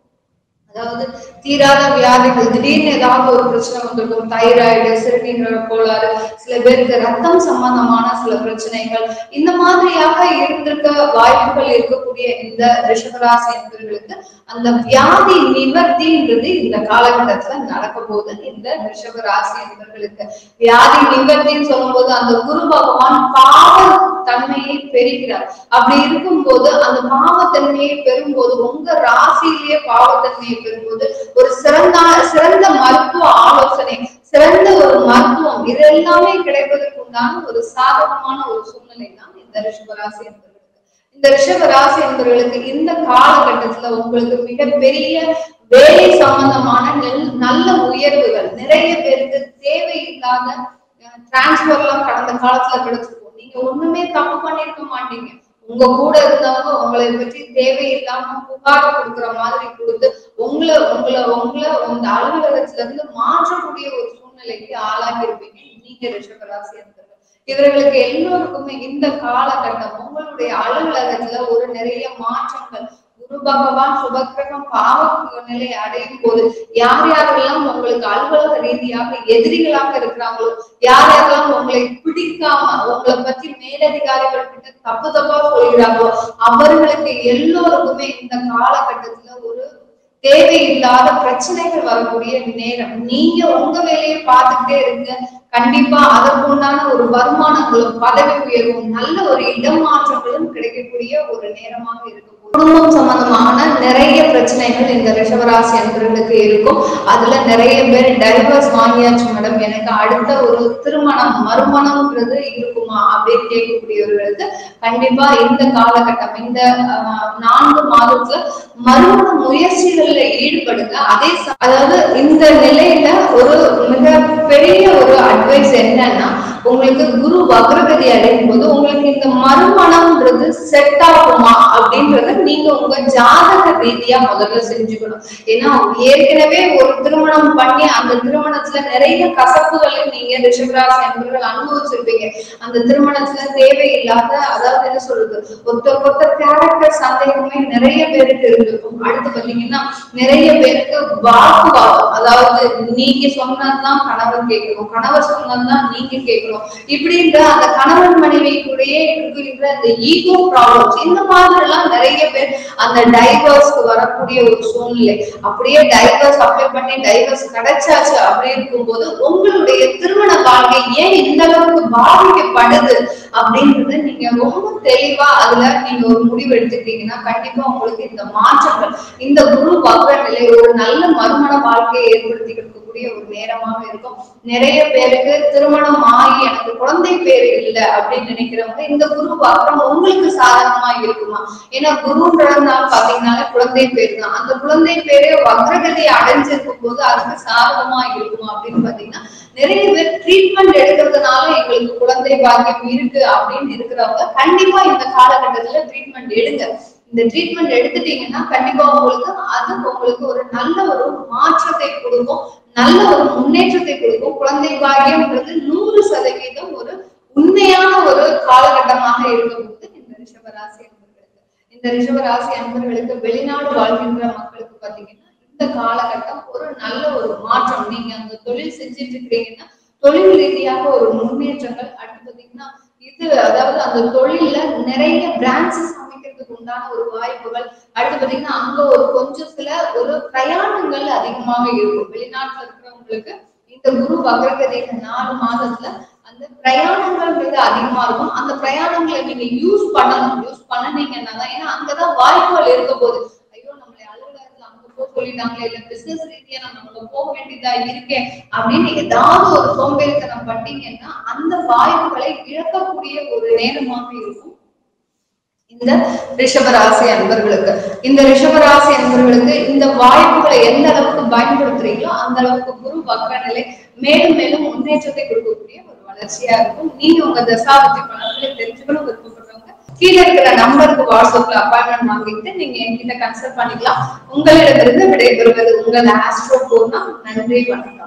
அதாவது தீராத வியாதிகள், திடீர்னு ஏதாவது ஒரு பிரச்சனை வந்திருக்கும். தைராய்டு, சிறுநீரக கோளாறு, சில பேருக்கு ரத்தம் சம்பந்தமான சில பிரச்சனைகள், இந்த மாதிரியாக இருந்திருக்க வாய்ப்புகள் இருக்கக்கூடிய இந்த ரிஷபராசி என்பவர்களுக்கு அந்த வியாதி நிவர்த்தின்றது இந்த காலகட்டத்துல நடக்க போது. இந்த ரிஷபராசி என்பவர்களுக்கு வியாதி நிவர்த்தின்னு சொல்லும் போது அந்த குரு பகவான் பாவ தன்மையை பெறுகிறார். அப்படி இருக்கும்போது அந்த பாவத்தன்மையை பெறும்போது, உங்க ராசியிலேயே பாவத்தன்மையை பெறும்போது ஒரு சிறந்த மருத்துவ ஆலோசனை, சிறந்த ஒரு மருத்துவம், இது எல்லாமே கிடைப்பதற்கு உண்டான ஒரு சாதகமான ஒரு சூழ்நிலை தான் இந்த ரிஷபராசி என்பவர்களுக்கு. இந்த ரிஷபராசி என்பவர்களுக்கு இந்த காலகட்டத்துல உங்களுக்கு மிகப்பெரிய வேலை சம்பந்தமான நல்ல உயர்வுகள், நிறைய பேருக்கு தேவையில்லாத டிரான்ஸ்பர் எல்லாம் கடந்த காலத்துல கிடைச்சிருக்கும். நீங்க ஒண்ணுமே தப்பு பண்ணிருக்க மாட்டீங்க. உங்க கூட இருந்தவங்க உங்களை பற்றி தேவையில்லாம புகார் கொடுக்குற மாதிரி கொடுத்து உங்களை உங்க அலுவலகத்துல இருந்து மாற்றக்கூடிய ஒரு சூழ்நிலைக்கு ஆளாகி இருப்பீங்க நீங்க ரிஷபராசி என்பவர்கள். இவர்களுக்கு எல்லோருக்குமே இந்த காலகட்டம் உங்களுடைய அலுவலகத்துல ஒரு நிறைய மாற்றங்கள், குரு பகவான் சுபக்கிரகம் பாவ நிலை அடையும் போது யார் யாரெல்லாம் உங்களுக்கு அலுவலக ரீதியாக எதிரிகளாக இருக்கிறாங்களோ, யார் யாரெல்லாம் உங்களை பிடிக்காம உங்களை பத்தி மேலதிகாரிகள் கிட்ட தப்பு தப்பா சொல்கிறாங்களோ, அவர்களுக்கு எல்லோருக்குமே இந்த காலகட்டத்துல ஒரு தேவையில்லாத பிரச்சனைகள் வரக்கூடிய நேரம். நீங்க உங்க வேலையை பார்த்துக்கிட்டே இருங்க. கண்டிப்பா அதற்குண்டான ஒரு வருமானங்களும், பதவி உயர்வும், நல்ல ஒரு இடமாற்றங்களும் கிடைக்கக்கூடிய ஒரு நேரமாக இருக்கும். குடும்பம் சம்பந்தமான நிறைய பிரச்சனைகள் இந்த ரிஷபராசி அன்பர்களுக்கு இருக்கும். அதுல நிறைய பேர் டைவர்ஸ் வாங்கியாச்சு மேடம், எனக்கு அடுத்த ஒரு திருமணம் மறுமணம்ன்றது இருக்குமா அப்படின்னு கேட்கக்கூடியவர்களுக்கு கண்டிப்பா இந்த காலகட்டம், இந்த 4 மாதத்துல மறுமண முயற்சிகள்ல ஈடுபடுங்க. அதாவது இந்த நிலையில ஒரு மிக பெரிய ஒரு அட்வைஸ் என்னன்னா, உங்களுக்கு குரு வக்ரகதி அடையும் போது உங்களுக்கு இந்த மறுமணம்ன்றது செட் ஆகுமா அப்படின்றத நீங்க உங்க ஜாதக ரீதியா முதல்ல செஞ்சுக்கணும். ஏன்னா ஏற்கனவே ஒரு திருமணம் பண்ணி அந்த திருமணத்துல நிறைய கசப்புகளை நீங்க ரிஷபராசி என்பவர்கள் அனுபவிச்சிருப்பீங்க. அந்த திருமணத்துல தேவையில்லாத, அதாவது என்ன சொல்றது, ஒருத்தர் கேரக்டர் சந்தேகமே நிறைய பேருக்கு இருந்திருக்கும். அடுத்து பாத்தீங்கன்னா நிறைய பேருக்கு வாக்குவாதம், அதாவது நீங்க சொன்னதுதான் கணவர் கேட்கணும், கணவர் சொன்னதுதான் நீங்க கேட்கணும், இப்படின்ற அந்த கணவன் மனைவிக்குள்ளேயே இருக்கின்ற அந்த ஈகோ ப்ராப்ளம்ஸ், இந்த மாதிரி எல்லாம் நிறைய பேர் அந்த டைவர்ஸ்க்கு வரக்கூடிய ஒரு சூழ்நிலை. அப்படியே டைவர்ஸ் அப்ளை பண்ணி டைவர்ஸ் கிடைச்சாச்சு அப்படி இருக்கும்போது உங்களுடைய திருமண வாழ்க்கை ஏன் இந்த அளவுக்கு பாதிக்கப்படுது அப்படின்றத நீங்க ரொம்ப தெளிவா அதுல நீங்க ஒரு முடிவு எடுத்துக்கிட்டீங்கன்னா கண்டிப்பா உங்களுக்கு இந்த மாற்றங்கள், இந்த குரு வக்ர நிலை ஒரு நல்ல மறுமண வாழ்க்கையை ஏற்படுத்திக்கிட்டு ஒரு நேரமாக இருக்கும். நிறைய பேருக்கு திருமணம் ஆகி எனக்கு குழந்தை பேரு இல்லை அப்படின்னு நினைக்கிறவங்க இந்த குரு வக்ரம் உங்களுக்கு சாதகமா இருக்குமா? ஏன்னா குருன்றதுனால பாத்தீங்கன்னா குழந்தை பேரு தான். அந்த குழந்தை பேரு வக்ரகதி அடைஞ்சிருக்கும் போது அதுக்கு சாதகமா இருக்குமா அப்படின்னு பாத்தீங்கன்னா நிறைய பேர் ட்ரீட்மெண்ட் எடுக்கிறதுனால எங்களுக்கு குழந்தை பாக்கியம் இருக்கு அப்படின்னு இருக்கிறவங்க கண்டிப்பா இந்த காலகட்டத்துல ட்ரீட்மெண்ட் எடுங்க. இந்த ட்ரீட்மெண்ட் எடுத்துட்டீங்கன்னா கண்டிப்பா உங்களுக்கு ஒரு நல்ல ஒரு மாற்றத்தை கொடுக்கும், நல்ல ஒரு முன்னேற்றத்தை கொடுக்கும். குழந்தை பாக்கியம்ன்றது 100% ஒரு உண்மையான ஒரு காலகட்டமாக இருக்கும்போது இந்த ரிஷபராசி அன்பர்களுக்கு, இந்த ரிஷபராசி அன்பர்களுக்கு வெளிநாடு வாழ்கின்ற மக்களுக்கு பாத்தீங்கன்னா இந்த காலகட்டம் ஒரு நல்ல ஒரு மாற்றம். நீங்க அந்த தொழில் செஞ்சுட்டு இருக்கிறீங்கன்னா தொழில் ரீதியாக ஒரு முன்னேற்றங்கள். அடுத்து பாத்தீங்கன்னா அதாவது அந்த தொழில நிறைய பிரான்ச்சஸ் அமைக்கிறதுக்கு உண்டான ஒரு வாய்ப்புகள். அடுத்து பாத்தீங்கன்னா அங்க ஒரு கொஞ்சம் சில ஒரு பிரயாணங்கள் அதிகமாக இருக்கும். வெளிநாட்டுல இருக்கிறவங்களுக்கு இந்த குரு வக்ரகதி 4 மாதத்துல அந்த பிரயாணங்கள்ன்றது அதிகமா இருக்கும். அந்த பிரயாணங்களை நீங்க யூஸ் பண்ணணும். யூஸ் பண்ணீங்கன்னா தான், ஏன்னா அங்கதான் வாய்ப்புகள் இருக்க போது. ஐயோ நம்மளை அலுவலகத்துல அங்க போக சொல்லிட்டாங்களே, இல்ல பிசினஸ் ரீதியா நம்ம போக வேண்டியதா இருக்கேன் அப்படின்னு ஏதாவது ஒரு சோம்பேறித்தனம் பண்ணீங்கன்னா அந்த வாய்ப்புகளை இழக்கக்கூடிய ஒரு நேரமாக இருக்கும் இந்த ரிஷபராசி அன்பர்களுக்கு. இந்த ரிஷபராசி அன்பர்களுக்கு இந்த வாய்ப்புகளை எந்த அளவுக்கு பயன்படுத்துறீங்களோ அந்த அளவுக்கு குரு வக்ர நிலை மேலும் மேலும் முன்னேற்றத்தை கொடுக்கக்கூடிய ஒரு வளர்ச்சியா இருக்கும். நீங்க உங்க தசாபதி பலன்களை தெரிஞ்சுக்கணும் விருப்பப்படுறவங்க கீழே இருக்கிற நம்பருக்கு வாட்ஸ்அப்ல அப்பாயின்மெண்ட் வாங்கிட்டு நீங்க என்கிட்ட கன்சல்ட் பண்ணிக்கலாம். உங்களிடமிருந்து விடைபெறுவது உங்கள் ஆஸ்ட்ரோ பூர்ணா. நன்றி, வணக்கம்.